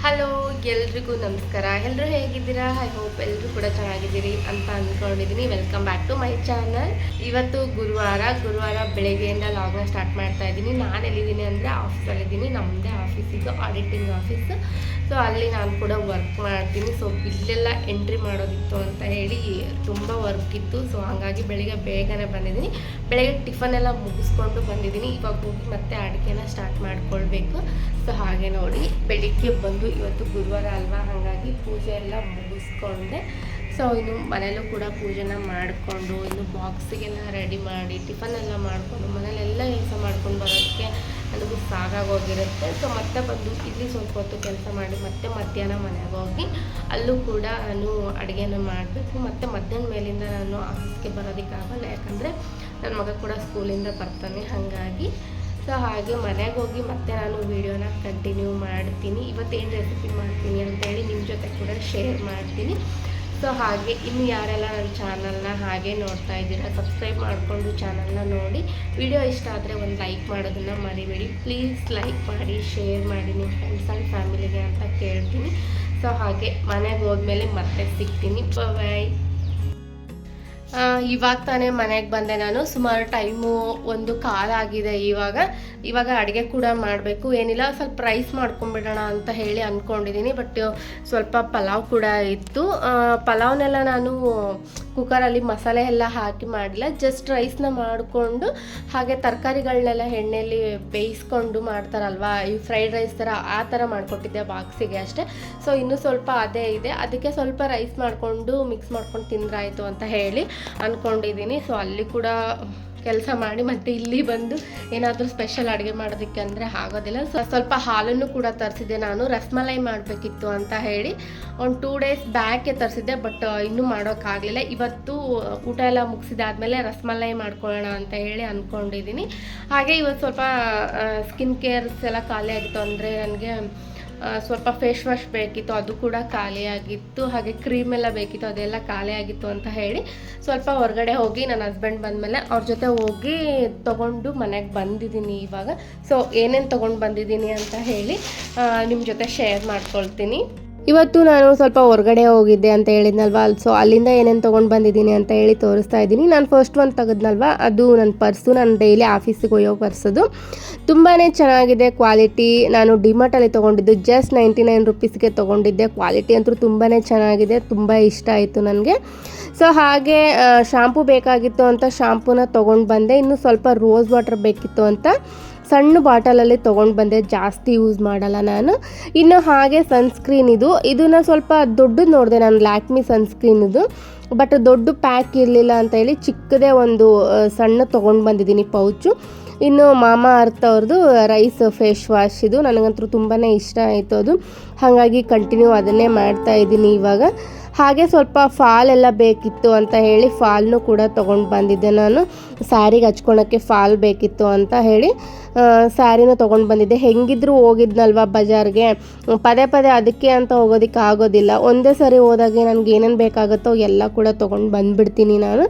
Hello, ಎಲ್ರಿಗೂ ನಮಸ್ಕಾರ. ಎಲ್ಲರೂ ಹೇಗಿದ್ದೀರಾ? ಐ ಹೋಪ್ ಎಲ್ಲರೂ ಕೂಡ ಚೆನ್ನಾಗಿದ್ದೀರಿ ಅಂತ ಅಂದ್ಕೊಂಡಿದ್ದೀನಿ. Welcome back to my channel. ಇವತ್ತು ಗುರುವಾರ ಬೆಳಗ್ಗೆಯಿಂದ ಲಾಗ್ನ ಸ್ಟಾರ್ಟ್ ಮಾಡ್ತಾ ಇದ್ದೀನಿ. ನಾನು ಎಲ್ಲಿದ್ದೀನಿ ಅಂದರೆ ಆಫೀಸಲ್ಲಿದ್ದೀನಿ. ನಮ್ಮದೇ ಆಫೀಸಿದ್ದು ಆಡಿಟಿಂಗ್ ಆಫೀಸ್. ಸೊ ಅಲ್ಲಿ ನಾನು ಕೂಡ ವರ್ಕ್ ಮಾಡ್ತೀನಿ. ಸೊ ಬಿಲ್ಲೆಲ್ಲ ಎಂಟ್ರಿ ಮಾಡೋದಿತ್ತು ಅಂತ ಹೇಳಿ ತುಂಬ ವರ್ಕ್ ಇತ್ತು. ಸೊ ಹಾಗಾಗಿ ಬೆಳಿಗ್ಗೆ ಬೇಗನೆ ಬಂದಿದ್ದೀನಿ. ಬೆಳಗ್ಗೆ ಟಿಫನ್ ಎಲ್ಲ ಮುಗಿಸ್ಕೊಂಡು ಬಂದಿದ್ದೀನಿ. ಇವಾಗ ಹೋಗಿ ಮತ್ತೆ ಅಡುಗೆನ ಸ್ಟಾರ್ಟ್ ಮಾಡ್ಕೊಳ್ಬೇಕು. ಸೊ ಹಾಗೆ ನೋಡಿ, ಬೆಳಿಗ್ಗೆ ಬಂದು ಇವತ್ತು ಗುರುವಾರ ಅಲ್ವಾ, ಹಾಗಾಗಿ ಪೂಜೆ ಎಲ್ಲ ಮುಗಿಸ್ಕೊಂಡೆ. ಸೊ ಇನ್ನು ಮನೇಲೂ ಕೂಡ ಪೂಜೆನ ಮಾಡಿಕೊಂಡು ಇನ್ನು ಬಾಕ್ಸಿಗೆಲ್ಲ ರೆಡಿ ಮಾಡಿ ಟಿಫನ್ ಎಲ್ಲ ಮಾಡಿಕೊಂಡು ಮನೇಲೆಲ್ಲ ಕೆಲಸ ಮಾಡ್ಕೊಂಡು ಬರೋದಕ್ಕೆ ನನಗೂ ಸಾಕಾಗೋಗಿರುತ್ತೆ. ಸೊ ಮತ್ತೆ ಬಂದು ಇಲ್ಲಿ ಸ್ವಲ್ಪ ಹೊತ್ತು ಕೆಲಸ ಮಾಡಿ ಮತ್ತೆ ಮಧ್ಯಾಹ್ನ ಮನೆಗೆ ಹೋಗಿ ಅಲ್ಲೂ ಕೂಡ ನಾನು ಅಡುಗೆನ ಮಾಡಬೇಕು. ಮತ್ತು ಮಧ್ಯಾಹ್ನ ಮೇಲಿಂದ ನಾನು ಆಫೀಸ್ಗೆ ಬರೋದಕ್ಕಾಗಲ್ಲ, ಯಾಕಂದರೆ ನನ್ನ ಮಗ ಕೂಡ ಸ್ಕೂಲಿಂದ ಬರ್ತಾನೆ. ಹಾಗಾಗಿ ಸೊ ಹಾಗೆ ಮನೆಗೆ ಹೋಗಿ ಮತ್ತೆ ನಾನು ವೀಡಿಯೋನ ಕಂಟಿನ್ಯೂ ಮಾಡ್ತೀನಿ. ಇವತ್ತೇನು ರೆಸಿಪಿ ಮಾಡ್ತೀನಿ ಅಂತೇಳಿ ನಿಮ್ಮ ಜೊತೆ ಕೂಡ ಶೇರ್ ಮಾಡ್ತೀನಿ. ಸೊ ಹಾಗೆ ಇನ್ನು ಯಾರೆಲ್ಲ ನನ್ನ ಚಾನಲ್ನ ಹಾಗೆ ನೋಡ್ತಾ ಇದ್ದೀರಾ, ಸಬ್ಸ್ಕ್ರೈಬ್ ಮಾಡಿಕೊಂಡು ಚಾನಲ್ನ ನೋಡಿ. ವಿಡಿಯೋ ಇಷ್ಟ ಆದರೆ ಒಂದು ಲೈಕ್ ಮಾಡೋದನ್ನು ಮರಿಬೇಡಿ. ಪ್ಲೀಸ್ ಲೈಕ್ ಮಾಡಿ, ಶೇರ್ ಮಾಡಿ ನಿಮ್ಮ ಫ್ರೆಂಡ್ಸ್ ಆ್ಯಂಡ್ ಫ್ಯಾಮಿಲಿಗೆ ಅಂತ ಕೇಳ್ತೀನಿ. ಸೊ ಹಾಗೆ ಮನೆಗೆ ಹೋದ್ಮೇಲೆ ಮತ್ತೆ ಸಿಗ್ತೀನಿ. ಬಾಯ್. ಇವಾಗ ತಾನೇ ಮನೆಗೆ ಬಂದೆ ನಾನು. ಸುಮಾರು ಟೈಮು 1:15 ಆಗಿದೆ. ಇವಾಗ ಅಡುಗೆ ಕೂಡ ಮಾಡಬೇಕು. ಏನಿಲ್ಲ, ಸ್ವಲ್ಪ ರೈಸ್ ಮಾಡ್ಕೊಂಬಿಡೋಣ ಅಂತ ಹೇಳಿ ಅಂದ್ಕೊಂಡಿದ್ದೀನಿ. ಬಟ್ ಸ್ವಲ್ಪ ಪಲಾವ್ ಕೂಡ ಇತ್ತು. ಪಲಾವ್ನೆಲ್ಲ ನಾನು ಕುಕ್ಕರಲ್ಲಿ ಮಸಾಲೆ ಎಲ್ಲ ಹಾಕಿ ಮಾಡಿಲ್ಲ, ಜಸ್ಟ್ ರೈಸ್ನ ಮಾಡಿಕೊಂಡು ಹಾಗೆ ತರಕಾರಿಗಳನ್ನೆಲ್ಲ ಎಣ್ಣೆಯಲ್ಲಿ ಬೇಯಿಸ್ಕೊಂಡು ಮಾಡ್ತಾರಲ್ವ, ಈ ಫ್ರೈಡ್ ರೈಸ್ ಥರ ಆ ಥರ ಮಾಡಿಕೊಟ್ಟಿದ್ದೆ ಬಾಕ್ಸಿಗೆ ಅಷ್ಟೇ. ಸೊ ಇನ್ನೂ ಸ್ವಲ್ಪ ಅದೇ ಇದೆ, ಅದಕ್ಕೆ ಸ್ವಲ್ಪ ರೈಸ್ ಮಾಡಿಕೊಂಡು ಮಿಕ್ಸ್ ಮಾಡ್ಕೊಂಡು ತಿಂದ್ರಾಯಿತು ಅಂತ ಹೇಳಿ ಅಂದ್ಕೊಂಡಿದ್ದೀನಿ. ಸೊ ಅಲ್ಲಿ ಕೂಡ ಕೆಲಸ ಮಾಡಿ ಮತ್ತೆ ಇಲ್ಲಿ ಬಂದು ಏನಾದರೂ ಸ್ಪೆಷಲ್ ಅಡುಗೆ ಮಾಡೋದಕ್ಕೆ ಅಂದರೆ ಆಗೋದಿಲ್ಲ. ಸ್ವಲ್ಪ ಹಾಲನ್ನು ಕೂಡ ತರಿಸಿದ್ದೆ ನಾನು. ರಸಮಲೈ ಮಾಡಬೇಕಿತ್ತು ಅಂತ ಹೇಳಿ ಒಂದು 2 ಡೇಸ್ ಬ್ಯಾಕೆ ತರಿಸಿದ್ದೆ, ಬಟ್ ಇನ್ನೂ ಮಾಡೋಕ್ಕಾಗಲಿಲ್ಲ. ಇವತ್ತು ಊಟ ಎಲ್ಲ ಮುಗಿಸಿದಾದ್ಮೇಲೆ ರಸಮಲೈ ಮಾಡ್ಕೊಳ್ಳೋಣ ಅಂತ ಹೇಳಿ ಅಂದ್ಕೊಂಡಿದ್ದೀನಿ. ಹಾಗೆ ಇವತ್ತು ಸ್ವಲ್ಪ ಸ್ಕಿನ್ ಕೇರ್ಸ್ ಎಲ್ಲ ಖಾಲಿ ಆಗಿತ್ತು. ಅಂದರೆ ನನಗೆ ಸ್ವಲ್ಪ ಫೇಸ್ ವಾಶ್ ಬೇಕಿತ್ತು, ಅದು ಕೂಡ ಖಾಲಿಯಾಗಿತ್ತು. ಹಾಗೆ ಕ್ರೀಮ್ ಎಲ್ಲ ಬೇಕಿತ್ತು, ಅದೆಲ್ಲ ಖಾಲಿಯಾಗಿತ್ತು ಅಂತ ಹೇಳಿ ಸ್ವಲ್ಪ ಹೊರಗಡೆ ಹೋಗಿ ನನ್ನ ಹಸ್ಬೆಂಡ್ ಬಂದಮೇಲೆ ಅವ್ರ ಜೊತೆ ಹೋಗಿ ತೊಗೊಂಡು ಮನೆಗೆ ಬಂದಿದ್ದೀನಿ ಇವಾಗ. ಸೊ ಏನೇನು ತೊಗೊಂಡು ಬಂದಿದ್ದೀನಿ ಅಂತ ಹೇಳಿ ನಿಮ್ಮ ಜೊತೆ ಶೇರ್ ಮಾಡ್ಕೊಳ್ತೀನಿ. ಇವತ್ತು ನಾನು ಸ್ವಲ್ಪ ಹೊರಗಡೆ ಹೋಗಿದ್ದೆ ಅಂತ ಹೇಳಿದ್ನಲ್ವ, ಸೊ ಅಲ್ಲಿಂದ ಏನೇನು ತೊಗೊಂಡು ಬಂದಿದ್ದೀನಿ ಅಂತ ಹೇಳಿ ತೋರಿಸ್ತಾ ಇದ್ದೀನಿ. ನಾನು ಫಸ್ಟ್ ಒಂದು ತೆಗೆದ್ನಲ್ವ, ಅದು ನನ್ನ ಪರ್ಸು, ನಾನು ಡೈಲಿ ಆಫೀಸಿಗೆ ಹೋಗೋ ಪರ್ಸದು. ತುಂಬಾ ಚೆನ್ನಾಗಿದೆ ಕ್ವಾಲಿಟಿ. ನಾನು ಡಿಮಾರ್ಟಲ್ಲಿ ತೊಗೊಂಡಿದ್ದು ಜಸ್ಟ್ 99 ರುಪೀಸ್ಗೆ ತೊಗೊಂಡಿದ್ದೆ. ಕ್ವಾಲಿಟಿ ಅಂತೂ ತುಂಬಾ ಚೆನ್ನಾಗಿದೆ, ತುಂಬ ಇಷ್ಟ ಆಯಿತು ನನಗೆ. ಸೊ ಹಾಗೆ ಶಾಂಪೂ ಬೇಕಾಗಿತ್ತು ಅಂತ ಶಾಂಪೂನ ತೊಗೊಂಡು ಬಂದೆ. ಇನ್ನು ಸ್ವಲ್ಪ ರೋಸ್ ವಾಟರ್ ಬೇಕಿತ್ತು ಅಂತ ಸಣ್ಣ ಬಾಟಲಲ್ಲಿ ತೊಗೊಂಡು ಬಂದೆ, ಜಾಸ್ತಿ ಯೂಸ್ ಮಾಡಲ್ಲ ನಾನು. ಇನ್ನು ಹಾಗೆ ಸನ್ಸ್ಕ್ರೀನ್, ಇದನ್ನು ಸ್ವಲ್ಪ ದೊಡ್ಡದು ನೋಡಿದೆ ನಾನು, ಲ್ಯಾಕ್ಮಿ ಸನ್ಸ್ಕ್ರೀನ್ ಇದು. ಬಟ್ ದೊಡ್ಡ ಪ್ಯಾಕ್ ಇರಲಿಲ್ಲ ಅಂತ ಹೇಳಿ ಚಿಕ್ಕದೇ ಒಂದು ಸಣ್ಣ ತೊಗೊಂಡು ಬಂದಿದ್ದೀನಿ ಪೌಚು. ಇನ್ನು ಮಾಮಾ ಅರ್ತ್ ಅವ್ರದ್ದು ರೈಸ್ ಫೇಸ್ ವಾಶ್, ಇದು ನನಗಂತೂ ತುಂಬಾ ಇಷ್ಟ ಆಯಿತು ಅದು. ಹಾಗಾಗಿ ಕಂಟಿನ್ಯೂ ಅದನ್ನೇ ಮಾಡ್ತಾಯಿದ್ದೀನಿ ಇವಾಗ. ಹಾಗೆ ಸ್ವಲ್ಪ ಫಾಲ್ ಎಲ್ಲ ಬೇಕಿತ್ತು ಅಂತ ಹೇಳಿ ಫಾಲ್ನೂ ಕೂಡ ತೊಗೊಂಡು ಬಂದಿದ್ದೆ ನಾನು. ಸ್ಯಾರಿಗೆ ಹಚ್ಕೊಳಕ್ಕೆ ಫಾಲ್ ಬೇಕಿತ್ತು ಅಂತ ಹೇಳಿ ಸ್ಯಾರಿನೂ ತೊಗೊಂಡು ಬಂದಿದ್ದೆ. ಹೆಂಗಿದ್ರು ಹೋಗಿದ್ನಲ್ವ ಬಜಾರ್ಗೆ, ಪದೇ ಅದಕ್ಕೆ ಅಂತ ಹೋಗೋದಕ್ಕೆ ಆಗೋದಿಲ್ಲ. ಒಂದೇ ಸರಿ ಹೋದಾಗೆ ನನಗೆ ಏನೇನು ಬೇಕಾಗುತ್ತೋ ಎಲ್ಲ ಕೂಡ ತೊಗೊಂಡು ಬಂದುಬಿಡ್ತೀನಿ ನಾನು.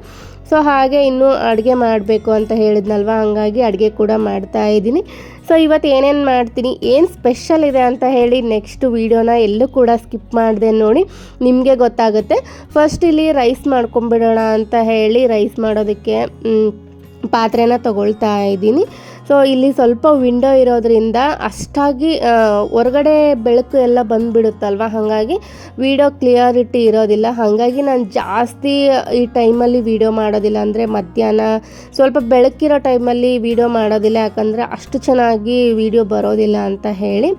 ಸೊ ಹಾಗೆ ಇನ್ನೂ ಅಡುಗೆ ಮಾಡಬೇಕು ಅಂತ ಹೇಳಿದ್ನಲ್ವ, ಹಂಗಾಗಿ ಅಡುಗೆ ಕೂಡ ಮಾಡ್ತಾಯಿದ್ದೀನಿ. ಸೊ ಇವತ್ತು ಏನೇನು ಮಾಡ್ತೀನಿ, ಏನು ಸ್ಪೆಷಲ್ ಇದೆ ಅಂತ ಹೇಳಿ ನೆಕ್ಸ್ಟ್ ವೀಡಿಯೋನ ಎಲ್ಲೂ ಕೂಡ ಸ್ಕಿಪ್ ಮಾಡಿದೆ ನೋಡಿ, ನಿಮಗೆ ಗೊತ್ತಾಗುತ್ತೆ. ಫಸ್ಟ್ ಇಲ್ಲಿ ರೈಸ್ ಮಾಡ್ಕೊಂಬಿಡೋಣ ಅಂತ ಹೇಳಿ ರೈಸ್ ಮಾಡೋದಕ್ಕೆ ಪಾತ್ರೆನ ತೊಗೊಳ್ತಾ ಇದ್ದೀನಿ. ಸೊ ಇಲ್ಲಿ ಸ್ವಲ್ಪ ವಿಂಡೋ ಇರೋದ್ರಿಂದ ಅಷ್ಟಾಗಿ ಹೊರಗಡೆ ಬೆಳಕು ಎಲ್ಲ ಬಂದುಬಿಡುತ್ತಲ್ವ, ಹಾಗಾಗಿ ವಿಡಿಯೋ ಕ್ಲಿಯರಿಟಿ ಇರೋದಿಲ್ಲ. ಹಾಗಾಗಿ ನಾನು ಜಾಸ್ತಿ ಈ ಟೈಮಲ್ಲಿ ವಿಡಿಯೋ ಮಾಡೋದಿಲ್ಲ, ಅಂದರೆ ಮಧ್ಯಾಹ್ನ ಸ್ವಲ್ಪ ಬೆಳಕಿರೋ ಟೈಮಲ್ಲಿ ವಿಡಿಯೋ ಮಾಡೋದಿಲ್ಲ, ಯಾಕಂದರೆ ಅಷ್ಟು ಚೆನ್ನಾಗಿ ವಿಡಿಯೋ ಬರೋದಿಲ್ಲ ಅಂತ ಹೇಳಿ.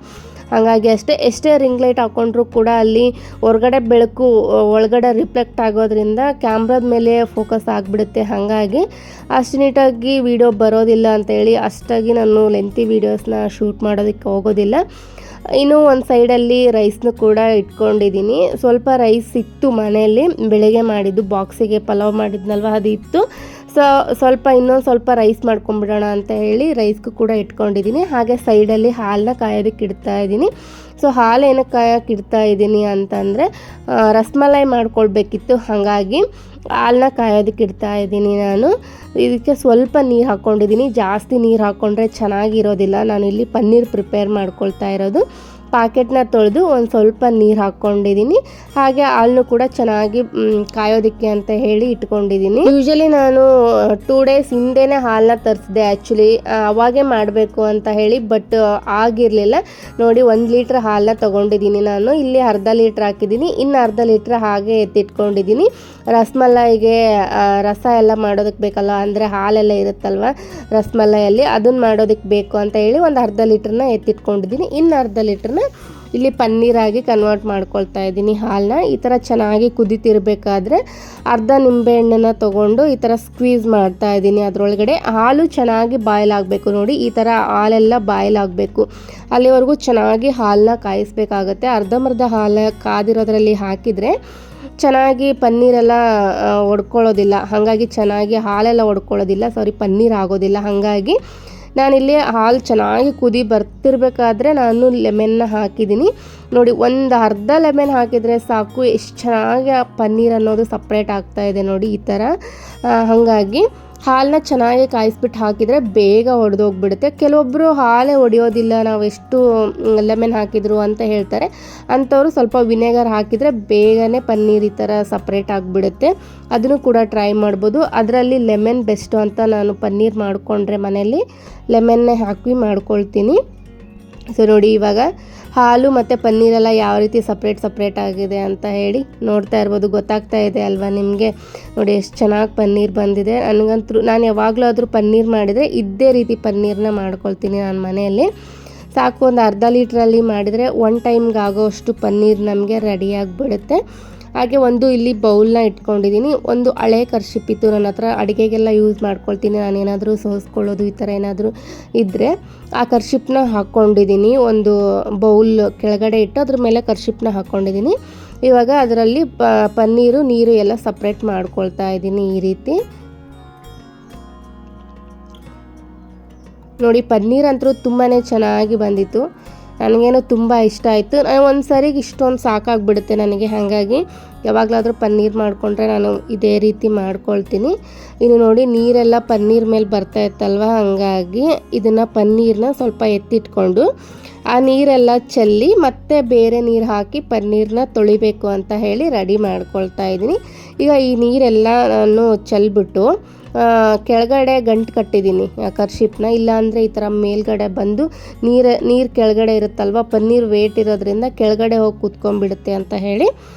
ಹಾಗಾಗಿ ಎಷ್ಟೇ ರಿಂಗ್ ಲೈಟ್ ಹಾಕ್ಕೊಂಡ್ರೂ ಕೂಡ ಅಲ್ಲಿ ಹೊರಗಡೆ ಬೆಳಕು ಒಳಗಡೆ ರಿಫ್ಲೆಕ್ಟ್ ಆಗೋದ್ರಿಂದ ಕ್ಯಾಮ್ರಾದ ಮೇಲೆ ಫೋಕಸ್ ಆಗಿಬಿಡುತ್ತೆ. ಹಾಗಾಗಿ ಅಷ್ಟು ನೀಟಾಗಿ ವಿಡಿಯೋ ಬರೋದಿಲ್ಲ ಅಂತೇಳಿ ಅಷ್ಟಾಗಿ ನಾನು ಲೆಂತಿ ವೀಡಿಯೋಸ್ನ ಶೂಟ್ ಮಾಡೋದಕ್ಕೆ ಹೋಗೋದಿಲ್ಲ. ಇನ್ನು ಒಂದು ಸೈಡಲ್ಲಿ ರೈಸ್ನು ಕೂಡ ಇಟ್ಕೊಂಡಿದ್ದೀನಿ. ಸ್ವಲ್ಪ ರೈಸ್ ಇತ್ತು ಮನೆಯಲ್ಲಿ, ಬೆಳಗ್ಗೆ ಮಾಡಿದ್ದು ಬಾಕ್ಸಿಗೆ ಪಲಾವ್ ಮಾಡಿದ್ನಲ್ವ ಅದು ಇತ್ತು. ಸೊ ಇನ್ನೊಂದು ಸ್ವಲ್ಪ ರೈಸ್ ಮಾಡ್ಕೊಂಬಿಡೋಣ ಅಂತ ಹೇಳಿ ರೈಸ್ಗೂ ಕೂಡ ಇಟ್ಕೊಂಡಿದ್ದೀನಿ. ಹಾಗೆ ಸೈಡಲ್ಲಿ ಹಾಲನ್ನ ಕಾಯೋದಕ್ಕೆ ಇಡ್ತಾ ಇದ್ದೀನಿ. ಸೊ ಹಾಲು ಏನಕ್ಕೆ ಕಾಯೋಕ್ಕೆ ಇಡ್ತಾ ಇದ್ದೀನಿ ಅಂತಂದರೆ ರಸಮಲೈ ಮಾಡ್ಕೊಳ್ಬೇಕಿತ್ತು, ಹಾಗಾಗಿ ಹಾಲನ್ನ ಕಾಯೋದಕ್ಕೆ ಇಡ್ತಾ ಇದ್ದೀನಿ ನಾನು. ಇದಕ್ಕೆ ಸ್ವಲ್ಪ ನೀರು ಹಾಕ್ಕೊಂಡಿದ್ದೀನಿ, ಜಾಸ್ತಿ ನೀರು ಹಾಕ್ಕೊಂಡ್ರೆ ಚೆನ್ನಾಗಿರೋದಿಲ್ಲ. ನಾನು ಇಲ್ಲಿ ಪನ್ನೀರ್ ಪ್ರಿಪೇರ್ ಮಾಡ್ಕೊಳ್ತಾ ಇರೋದು. ಪ್ಯಾಕೆಟ್ನ ತೊಳೆದು ಒಂದು ಸ್ವಲ್ಪ ನೀರು ಹಾಕ್ಕೊಂಡಿದ್ದೀನಿ. ಹಾಗೆ ಹಾಲನ್ನು ಕೂಡ ಚೆನ್ನಾಗಿ ಕಾಯೋದಕ್ಕೆ ಅಂತ ಹೇಳಿ ಇಟ್ಕೊಂಡಿದ್ದೀನಿ. ಯೂಶಲಿ ನಾನು 2 ಡೇಸ್ ಹಿಂದೆನೇ ಹಾಲನ್ನ ತರಿಸಿದೆ ಆ್ಯಕ್ಚುಲಿ, ಅವಾಗೇ ಮಾಡಬೇಕು ಅಂತ ಹೇಳಿ. ಬಟ್ ಆಗಿರಲಿಲ್ಲ ನೋಡಿ. 1 ಲೀಟ್ರ್ ಹಾಲನ್ನ ತೊಗೊಂಡಿದ್ದೀನಿ ನಾನು. ಇಲ್ಲಿ ಅರ್ಧ ಲೀಟ್ರ್ ಹಾಕಿದ್ದೀನಿ, ಇನ್ನು ಅರ್ಧ ಲೀಟ್ರ್ ಹಾಗೆ ಎತ್ತಿಟ್ಕೊಂಡಿದ್ದೀನಿ. ರಸಮಲಾಯಿಗೆ ರಸ ಎಲ್ಲ ಮಾಡೋದಕ್ಕೆ ಬೇಕಲ್ಲ, ಅಂದರೆ ಹಾಲೆಲ್ಲ ಇರುತ್ತಲ್ವ ರಸಮಲಾಯಲ್ಲಿ, ಅದನ್ನು ಮಾಡೋದಕ್ಕೆ ಬೇಕು ಅಂತ ಹೇಳಿ ಒಂದು ಅರ್ಧ ಲೀಟ್ರನ್ನ ಎತ್ತಿಟ್ಕೊಂಡಿದ್ದೀನಿ. ಇನ್ನು ಅರ್ಧ ಲೀಟ್ರನ್ನ ಇಲ್ಲಿ ಪನ್ನೀರಾಗಿ ಕನ್ವರ್ಟ್ ಮಾಡ್ಕೊಳ್ತಾ ಇದ್ದೀನಿ ಹಾಲನ್ನ. ಈ ಥರ ಚೆನ್ನಾಗಿ ಕುದಿತಿರ್ಬೇಕಾದ್ರೆ ಅರ್ಧ ನಿಂಬೆಹಣ್ಣನ್ನು ತೊಗೊಂಡು ಈ ಥರ ಸ್ಕ್ವೀಸ್ ಮಾಡ್ತಾ ಇದ್ದೀನಿ. ಅದರೊಳಗಡೆ ಹಾಲು ಚೆನ್ನಾಗಿ ಬಾಯ್ಲ್ ಆಗಬೇಕು ನೋಡಿ. ಈ ಥರ ಹಾಲೆಲ್ಲ ಬಾಯ್ಲ್ ಆಗಬೇಕು, ಅಲ್ಲಿವರೆಗೂ ಚೆನ್ನಾಗಿ ಹಾಲನ್ನ ಕಾಯಿಸ್ಬೇಕಾಗತ್ತೆ. ಅರ್ಧಂಬರ್ಧ ಹಾಲು ಕಾದಿರೋದ್ರಲ್ಲಿ ಹಾಕಿದರೆ ಚೆನ್ನಾಗಿ ಪನ್ನೀರೆಲ್ಲ ಒಡ್ಕೊಳ್ಳೋದಿಲ್ಲ, ಹಾಗಾಗಿ ಚೆನ್ನಾಗಿ ಹಾಲೆಲ್ಲ ಒಡ್ಕೊಳ್ಳೋದಿಲ್ಲ, ಪನ್ನೀರ್ ಆಗೋದಿಲ್ಲ. ಹಾಗಾಗಿ ನಾನಿಲ್ಲಿ ಹಾಲು ಚೆನ್ನಾಗಿ ಕುದಿ ಬರ್ತಿರ್ಬೇಕಾದ್ರೆ ನಾನು ಲೆಮನ್ನ ಹಾಕಿದ್ದೀನಿ ನೋಡಿ. ಒಂದು ಅರ್ಧ ಲೆಮನ್ ಹಾಕಿದರೆ ಸಾಕು, ಎಷ್ಟು ಚೆನ್ನಾಗಿ ಪನ್ನೀರ್ ಅನ್ನೋದು ಸಪ್ರೇಟ್ ಆಗ್ತಾ ಇದೆ ನೋಡಿ ಈ ಥರ. ಹಾಗಾಗಿ ಹಾಲನ್ನ ಚೆನ್ನಾಗಿ ಕಾಯಿಸ್ಬಿಟ್ಟು ಹಾಕಿದರೆ ಬೇಗ ಒಡೆದೋಗ್ಬಿಡುತ್ತೆ. ಕೆಲವೊಬ್ಬರು ಹಾಲೇ ಒಡೆಯೋದಿಲ್ಲ ನಾವು ಎಷ್ಟು ಲೆಮನ್ ಹಾಕಿದ್ರು ಅಂತ ಹೇಳ್ತಾರೆ. ಅಂಥವ್ರು ಸ್ವಲ್ಪ ವಿನೆಗರ್ ಹಾಕಿದರೆ ಬೇಗನೆ ಪನ್ನೀರ್ ಈ ಥರ ಸಪ್ರೇಟ್ ಆಗಿಬಿಡುತ್ತೆ. ಅದನ್ನು ಕೂಡ ಟ್ರೈ ಮಾಡ್ಬೋದು. ಅದರಲ್ಲಿ ಲೆಮನ್ ಬೆಸ್ಟು ಅಂತ ನಾನು ಪನ್ನೀರ್ ಮಾಡಿಕೊಂಡ್ರೆ ಮನೆಯಲ್ಲಿ ಲೆಮನ್ನೇ ಹಾಕಿ ಮಾಡ್ಕೊಳ್ತೀನಿ. ಸೊ ನೋಡಿ, ಇವಾಗ ಹಾಲು ಮತ್ತು ಪನ್ನೀರೆಲ್ಲ ಯಾವ ರೀತಿ ಸಪ್ರೇಟ್ ಆಗಿದೆ ಅಂತ ಹೇಳಿ ನೋಡ್ತಾ ಇರ್ಬೋದು. ಗೊತ್ತಾಗ್ತಾ ಇದೆ ಅಲ್ವಾ ನಿಮಗೆ? ನೋಡಿ ಎಷ್ಟು ಚೆನ್ನಾಗಿ ಪನ್ನೀರ್ ಬಂದಿದೆ. ನನಗಂತೂ ನಾನು ಯಾವಾಗಲಾದರೂ ಪನ್ನೀರ್ ಮಾಡಿದರೆ ಇದೇ ರೀತಿ ಪನ್ನೀರನ್ನ ಮಾಡ್ಕೊಳ್ತೀನಿ ನಾನು ಮನೆಯಲ್ಲಿ. ಸಾಕು, ಒಂದು ಅರ್ಧ ಲೀಟ್ರಲ್ಲಿ ಮಾಡಿದರೆ 1 ಟೈಮ್ಗೆ ಆಗೋಷ್ಟು ಪನ್ನೀರ್ ನಮಗೆ ರೆಡಿಯಾಗಿಬಿಡುತ್ತೆ. ಹಾಗೆ ಒಂದು ಇಲ್ಲಿ ಬೌಲ್ನ ಇಟ್ಕೊಂಡಿದ್ದೀನಿ. ಒಂದು ಹಳೆ ಕರ್ಶಿಪ್ ಇತ್ತು ನನ್ನ ಹತ್ರ, ಅಡುಗೆಗೆಲ್ಲ ಯೂಸ್ ಮಾಡ್ಕೊಳ್ತೀನಿ ನಾನೇನಾದರೂ ಸೋಸ್ಕೊಳ್ಳೋದು ಈ ಥರ ಏನಾದರೂ ಇದ್ದರೆ ಆ ಕರ್ಶಿಪ್ನ ಹಾಕ್ಕೊಂಡಿದ್ದೀನಿ. ಒಂದು ಬೌಲ್ ಕೆಳಗಡೆ ಇಟ್ಟು ಅದ್ರ ಮೇಲೆ ಕರ್ಶಿಪ್ನ ಹಾಕ್ಕೊಂಡಿದ್ದೀನಿ. ಇವಾಗ ಅದರಲ್ಲಿ ಪನ್ನೀರು ನೀರು ಎಲ್ಲ ಸಪ್ರೇಟ್ ಮಾಡ್ಕೊಳ್ತಾ ಇದ್ದೀನಿ ಈ ರೀತಿ ನೋಡಿ. ಪನ್ನೀರ್ ಅಂತೂ ತುಂಬಾ ಚೆನ್ನಾಗಿ ಬಂದಿತ್ತು, ನನಗೇನೋ ತುಂಬ ಇಷ್ಟ ಆಯಿತು. ಒಂದು ಸರಿಗೆ ಇಷ್ಟೊಂದು ಸಾಕಾಗಿಬಿಡುತ್ತೆ ನನಗೆ. ಹಾಗಾಗಿ ಯಾವಾಗಲಾದರೂ ಪನ್ನೀರ್ ಮಾಡಿಕೊಂಡ್ರೆ ನಾನು ಇದೇ ರೀತಿ ಮಾಡ್ಕೊಳ್ತೀನಿ. ಇನ್ನು ನೋಡಿ, ನೀರೆಲ್ಲ ಪನ್ನೀರ್ ಮೇಲೆ ಬರ್ತಾ ಇತ್ತಲ್ವ, ಹಾಗಾಗಿ ಇದನ್ನು ಪನ್ನೀರನ್ನ ಸ್ವಲ್ಪ ಎತ್ತಿಟ್ಕೊಂಡು ಆ ನೀರೆಲ್ಲ ಚೆಲ್ಲಿ ಮತ್ತೆ ಬೇರೆ ನೀರು ಹಾಕಿ ಪನ್ನೀರನ್ನ ತೊಳಿಬೇಕು ಅಂತ ಹೇಳಿ ರೆಡಿ ಮಾಡ್ಕೊಳ್ತಾ ಇದ್ದೀನಿ. ಈಗ ಈ ನೀರೆಲ್ಲ ನಾನು ಚೆಲ್ಬಿಟ್ಟು ಕೆಳಗಡೆ ಗಂಟು ಕಟ್ಟಿದ್ದೀನಿ ಕರ್ಶಿಪ್ನ. ಇಲ್ಲಾಂದರೆ ಈ ಥರ ಮೇಲ್ಗಡೆ ಬಂದು ನೀರು ಕೆಳಗಡೆ ಇರುತ್ತಲ್ವ, ಪನ್ನೀರ್ ವೇಟ್ ಇರೋದ್ರಿಂದ ಕೆಳಗಡೆ ಹೋಗಿ ಕೂತ್ಕೊಂಡ್ಬಿಡುತ್ತೆ ಅಂತ ಹೇಳಿ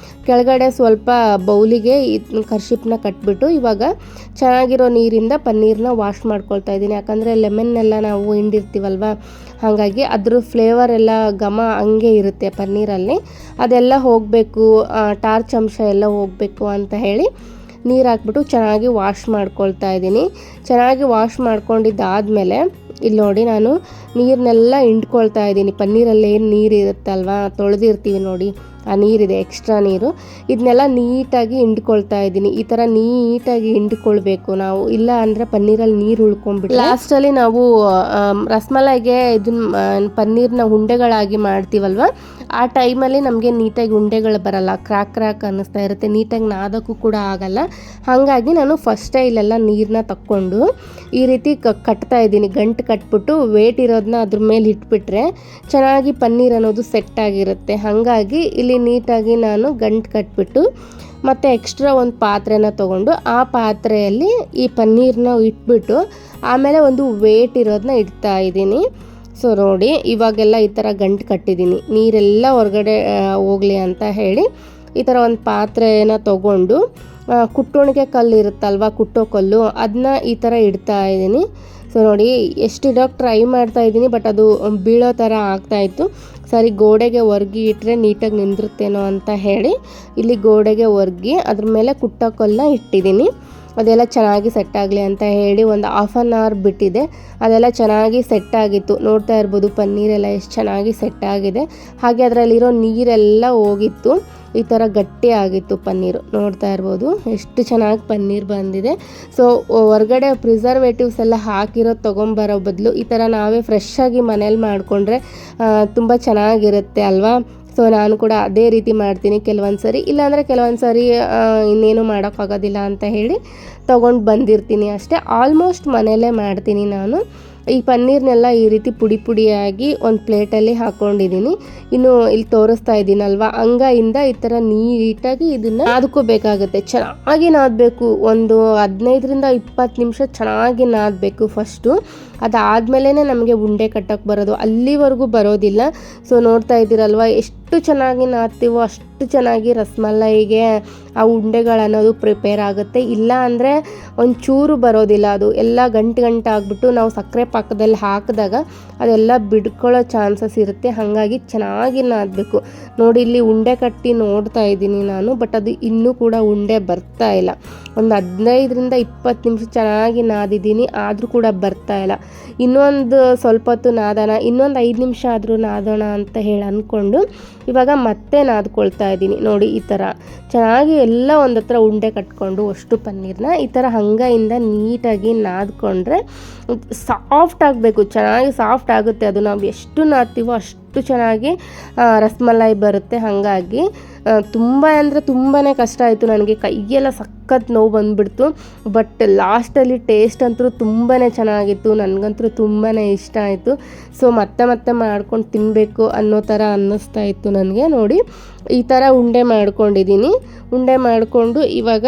ಕೆಳಗಡೆ ಸ್ವಲ್ಪ ಬೌಲಿಗೆ ಕರ್ಶಿಪ್ನ ಕಟ್ಬಿಟ್ಟು ಇವಾಗ ಚೆನ್ನಾಗಿರೋ ನೀರಿಂದ ಪನ್ನೀರನ್ನ ವಾಶ್ ಮಾಡ್ಕೊಳ್ತಾ ಇದ್ದೀನಿ. ಯಾಕಂದರೆ ಲೆಮನ್ನೆಲ್ಲ ನಾವು ಹಿಂಡಿರ್ತೀವಲ್ವ, ಹಾಗಾಗಿ ಅದ್ರ ಫ್ಲೇವರ್ ಎಲ್ಲ ಘಮ ಹಂಗೆ ಇರುತ್ತೆ ಪನ್ನೀರಲ್ಲಿ, ಅದೆಲ್ಲ ಹೋಗಬೇಕು, ಟಾರ್ಚ್ ಅಂಶ ಎಲ್ಲ ಹೋಗಬೇಕು ಅಂತ ಹೇಳಿ ನೀರು ಹಾಕ್ಬಿಟ್ಟು ಚೆನ್ನಾಗಿ ವಾಶ್ ಮಾಡ್ಕೊಳ್ತಾ ಇದ್ದೀನಿ. ಚೆನ್ನಾಗಿ ವಾಶ್ ಮಾಡ್ಕೊಂಡಿದ್ದಾದಮೇಲೆ ಇಲ್ಲಿ ನೋಡಿ, ನಾನು ನೀರನ್ನೆಲ್ಲ ಹಿಂಡ್ಕೊಳ್ತಾ ಇದ್ದೀನಿ. ಪನ್ನೀರಲ್ಲಿ ಏನು ನೀರು ಇರುತ್ತಲ್ವ, ತೊಳೆದಿರ್ತೀವಿ ನೋಡಿ, ಆ ನೀರಿದೆ ಎಕ್ಸ್ಟ್ರಾ ನೀರು, ಇದನ್ನೆಲ್ಲ ನೀಟಾಗಿ ಹಿಂಡ್ಕೊಳ್ತಾ ಇದ್ದೀನಿ. ಈ ಥರ ನೀಟಾಗಿ ಹಿಂಡ್ಕೊಳ್ಬೇಕು ನಾವು, ಇಲ್ಲ ಅಂದರೆ ಪನ್ನೀರಲ್ಲಿ ನೀರು ಉಳ್ಕೊಂಡ್ಬಿಟ್ಟು ಲಾಸ್ಟಲ್ಲಿ ನಾವು ರಸಮಲಾಯಿಗೆ ಇದನ್ನ ಪನ್ನೀರ್ನ ಉಂಡೆಗಳಾಗಿ ಮಾಡ್ತೀವಲ್ವ, ಆ ಟೈಮಲ್ಲಿ ನಮಗೆ ನೀಟಾಗಿ ಉಂಡೆಗಳು ಬರಲ್ಲ, ಕ್ರ್ಯಾಕ್ ಅನ್ನಿಸ್ತಾ ಇರುತ್ತೆ, ನೀಟಾಗಿ ನಾದಕ್ಕೂ ಕೂಡ ಆಗಲ್ಲ. ಹಾಗಾಗಿ ನಾನು ಫಸ್ಟೇ ಇಲ್ಲೆಲ್ಲ ನೀರನ್ನ ತಕ್ಕೊಂಡು ಈ ರೀತಿ ಕಟ್ತಾ ಇದ್ದೀನಿ. ಗಂಟು ಕಟ್ಬಿಟ್ಟು ವೇಟ್ ಇರೋದನ್ನ ಅದ್ರ ಮೇಲೆ ಇಟ್ಬಿಟ್ರೆ ಚೆನ್ನಾಗಿ ಪನ್ನೀರ್ ಅನ್ನೋದು ಸೆಟ್ ಆಗಿರುತ್ತೆ. ಹಾಗಾಗಿ ಇಲ್ಲಿ ನೀಟಾಗಿ ನಾನು ಗಂಟು ಕಟ್ಬಿಟ್ಟು ಮತ್ತು ಎಕ್ಸ್ಟ್ರಾ ಒಂದು ಪಾತ್ರೆನ ತೊಗೊಂಡು ಆ ಪಾತ್ರೆಯಲ್ಲಿ ಈ ಪನ್ನೀರನ್ನ ಇಟ್ಬಿಟ್ಟು ಆಮೇಲೆ ಒಂದು ವೇಟ್ ಇರೋದನ್ನ ಇಡ್ತಾ ಇದ್ದೀನಿ. ಸೊ ನೋಡಿ, ಇವಾಗೆಲ್ಲ ಈ ಥರ ಗಂಟು ಕಟ್ಟಿದ್ದೀನಿ, ನೀರೆಲ್ಲ ಹೊರಗಡೆ ಹೋಗಲಿ ಅಂತ ಹೇಳಿ ಈ ಥರ ಒಂದು ಪಾತ್ರೆನ ತೊಗೊಂಡು ಕುಟ್ಟೋಣಿಗೆ ಕಲ್ಲು ಇರುತ್ತಲ್ವ, ಕುಟ್ಟೋ ಕಲ್ಲು, ಅದನ್ನ ಈ ಥರ ಇಡ್ತಾ ಇದ್ದೀನಿ. ಸೊ ನೋಡಿ, ಎಷ್ಟು ಇಡೋಕ್ಕೆ ಟ್ರೈ ಮಾಡ್ತಾ ಇದ್ದೀನಿ, ಬಟ್ ಅದು ಬೀಳೋ ಥರ ಆಗ್ತಾಯಿತ್ತು. ಸರಿ, ಗೋಡೆಗೆ ಒರ್ಗಿ ಇಟ್ಟರೆ ನೀಟಾಗಿ ನಿಂದಿರುತ್ತೇನೋ ಅಂತ ಹೇಳಿ ಇಲ್ಲಿ ಗೋಡೆಗೆ ಒರ್ಗಿ ಅದ್ರ ಮೇಲೆ ಕುಟ್ಟೋ ಕಲ್ಲನ್ನ ಇಟ್ಟಿದ್ದೀನಿ. ಅದೆಲ್ಲ ಚೆನ್ನಾಗಿ ಸೆಟ್ ಆಗಲಿ ಅಂತ ಹೇಳಿ ಒಂದು 1/2 hour ಬಿಟ್ಟಿದೆ. ಅದೆಲ್ಲ ಚೆನ್ನಾಗಿ ಸೆಟ್ ಆಗಿತ್ತು, ನೋಡ್ತಾ ಇರ್ಬೋದು ಪನ್ನೀರೆಲ್ಲ ಎಷ್ಟು ಚೆನ್ನಾಗಿ ಸೆಟ್ ಆಗಿದೆ. ಹಾಗೆ ಅದರಲ್ಲಿರೋ ನೀರೆಲ್ಲ ಹೋಗಿತ್ತು, ಈ ಥರ ಗಟ್ಟಿ ಆಗಿತ್ತು ಪನ್ನೀರು, ನೋಡ್ತಾ ಇರ್ಬೋದು ಎಷ್ಟು ಚೆನ್ನಾಗಿ ಪನ್ನೀರ್ ಬಂದಿದೆ. ಸೊ ಹೊರಗಡೆ ಪ್ರಿಸರ್ವೇಟಿವ್ಸ್ ಎಲ್ಲ ಹಾಕಿರೋದು ತೊಗೊಂಬರೋ ಬದಲು ಈ ಥರ ನಾವೇ ಫ್ರೆಶ್ಶಾಗಿ ಮನೇಲಿ ಮಾಡಿಕೊಂಡ್ರೆ ತುಂಬ ಚೆನ್ನಾಗಿರುತ್ತೆ ಅಲ್ವಾ. ಸೊ ನಾನು ಕೂಡ ಅದೇ ರೀತಿ ಮಾಡ್ತೀನಿ ಕೆಲವೊಂದು ಸರಿ, ಇಲ್ಲಾಂದರೆ ಕೆಲವೊಂದು ಸರಿ ಇನ್ನೇನು ಮಾಡೋಕ್ಕಾಗೋದಿಲ್ಲ ಅಂತ ಹೇಳಿ ತೊಗೊಂಡು ಬಂದಿರ್ತೀನಿ ಅಷ್ಟೇ. ಆಲ್ಮೋಸ್ಟ್ ಮನೆಯಲ್ಲೇ ಮಾಡ್ತೀನಿ ನಾನು. ಈ ಪನ್ನೀರ್ನೆಲ್ಲ ಈ ರೀತಿ ಪುಡಿ ಪುಡಿಯಾಗಿ ಒಂದು ಪ್ಲೇಟಲ್ಲಿ ಹಾಕ್ಕೊಂಡಿದ್ದೀನಿ. ಇನ್ನು ಇಲ್ಲಿ ತೋರಿಸ್ತಾ ಇದ್ದೀನಲ್ವ, ಅಂಗೈಯಿಂದ ಈ ಥರ ನೀಟಾಗಿ ಇದನ್ನು ನಾದ್ಕೋಬೇಕಾಗುತ್ತೆ. ಚೆನ್ನಾಗಿ ನಾದಬೇಕು, ಒಂದು 15-20 ನಿಮಿಷ ಚೆನ್ನಾಗಿ ನಾದಬೇಕು ಫಸ್ಟು. ಅದಾದಮೇಲೆ ನಮಗೆ ಉಂಡೆ ಕಟ್ಟಕ್ಕೆ ಬರೋದು, ಅಲ್ಲಿವರೆಗೂ ಬರೋದಿಲ್ಲ. ಸೊ ನೋಡ್ತಾ ಇದ್ದೀರಲ್ವ, ಎಷ್ಟು ಚೆನ್ನಾಗಿ ನಾದ್ತೀವೋ ಅಷ್ಟು ಚೆನ್ನಾಗಿ ರಸಮಲೈಗೆ ಆ ಉಂಡೆಗಳನ್ನೋದು ಪ್ರಿಪೇರ್ ಆಗುತ್ತೆ. ಇಲ್ಲ ಅಂದರೆ ಒಂಚೂರು ಬರೋದಿಲ್ಲ, ಅದು ಎಲ್ಲ ಗಂಟು ಆಗಿಬಿಟ್ಟು ನಾವು ಸಕ್ಕರೆ ಪಾಕದಲ್ಲಿ ಹಾಕಿದಾಗ ಅದೆಲ್ಲ ಬಿಡ್ಕೊಳ್ಳೋ ಚಾನ್ಸಸ್ ಇರುತ್ತೆ. ಹಾಗಾಗಿ ಚೆನ್ನಾಗಿ ನಾದಬೇಕು. ನೋಡಿ ಇಲ್ಲಿ ಉಂಡೆ ಕಟ್ಟಿ ನೋಡ್ತಾ ಇದ್ದೀನಿ ನಾನು, ಬಟ್ ಅದು ಇನ್ನೂ ಕೂಡ ಉಂಡೆ ಬರ್ತಾ ಇಲ್ಲ. ಒಂದು 15-20 ನಿಮಿಷ ಚೆನ್ನಾಗಿ ನಾದಿದ್ದೀನಿ, ಆದರೂ ಕೂಡ ಬರ್ತಾ ಇಲ್ಲ. ಇನ್ನೊಂದು ಸ್ವಲ್ಪ ಹೊತ್ತು ನಾದೋಣ, ಇನ್ನೊಂದು 5 ನಿಮಿಷ ಆದರೂ ನಾದೋಣ ಅಂತ ಹೇಳಿ ಅಂದ್ಕೊಂಡು ಇವಾಗ ಮತ್ತೆ ನಾದ್ಕೊಳ್ತಾ ಇದ್ದೀನಿ. ನೋಡಿ ಈ ಥರ ಚೆನ್ನಾಗಿ ಎಲ್ಲ ಒಂದು ಹತ್ರ ಉಂಡೆ ಕಟ್ಕೊಂಡು ಅಷ್ಟು ಪನ್ನೀರನ್ನ ಈ ಥರ ಅಂಗೈಯಿಂದ ನೀಟಾಗಿ ನಾದ್ಕೊಂಡ್ರೆ ಸಾಫ್ಟ್ ಆಗಬೇಕು, ಚೆನ್ನಾಗಿ ಸಾಫ್ಟ್ ಆಗುತ್ತೆ. ಅದು ನಾವು ಎಷ್ಟು ನಾದ್ತೀವೋ ಅಷ್ಟು ಚೆನ್ನಾಗಿ ರಸಮಲೈ ಬರುತ್ತೆ. ಹಾಗಾಗಿ ತುಂಬ ಅಂದರೆ ತುಂಬಾ ಕಷ್ಟ ಆಯಿತು ನನಗೆ, ಕೈಯೆಲ್ಲ ಸಖತ್ ನೋವು ಬಂದುಬಿಡ್ತು. ಬಟ್ ಲಾಸ್ಟಲ್ಲಿ ಟೇಸ್ಟ್ ಅಂತೂ ತುಂಬಾ ಚೆನ್ನಾಗಿತ್ತು, ನನಗಂತೂ ತುಂಬಾ ಇಷ್ಟ ಆಯಿತು. ಸೊ ಮತ್ತೆ ಮಾಡ್ಕೊಂಡು ತಿನ್ನಬೇಕು ಅನ್ನೋ ಥರ ಅನ್ನಿಸ್ತಾ ಇತ್ತು ನನಗೆ. ನೋಡಿ ಈ ಥರ ಉಂಡೆ ಮಾಡ್ಕೊಂಡಿದ್ದೀನಿ. ಉಂಡೆ ಮಾಡಿಕೊಂಡು ಇವಾಗ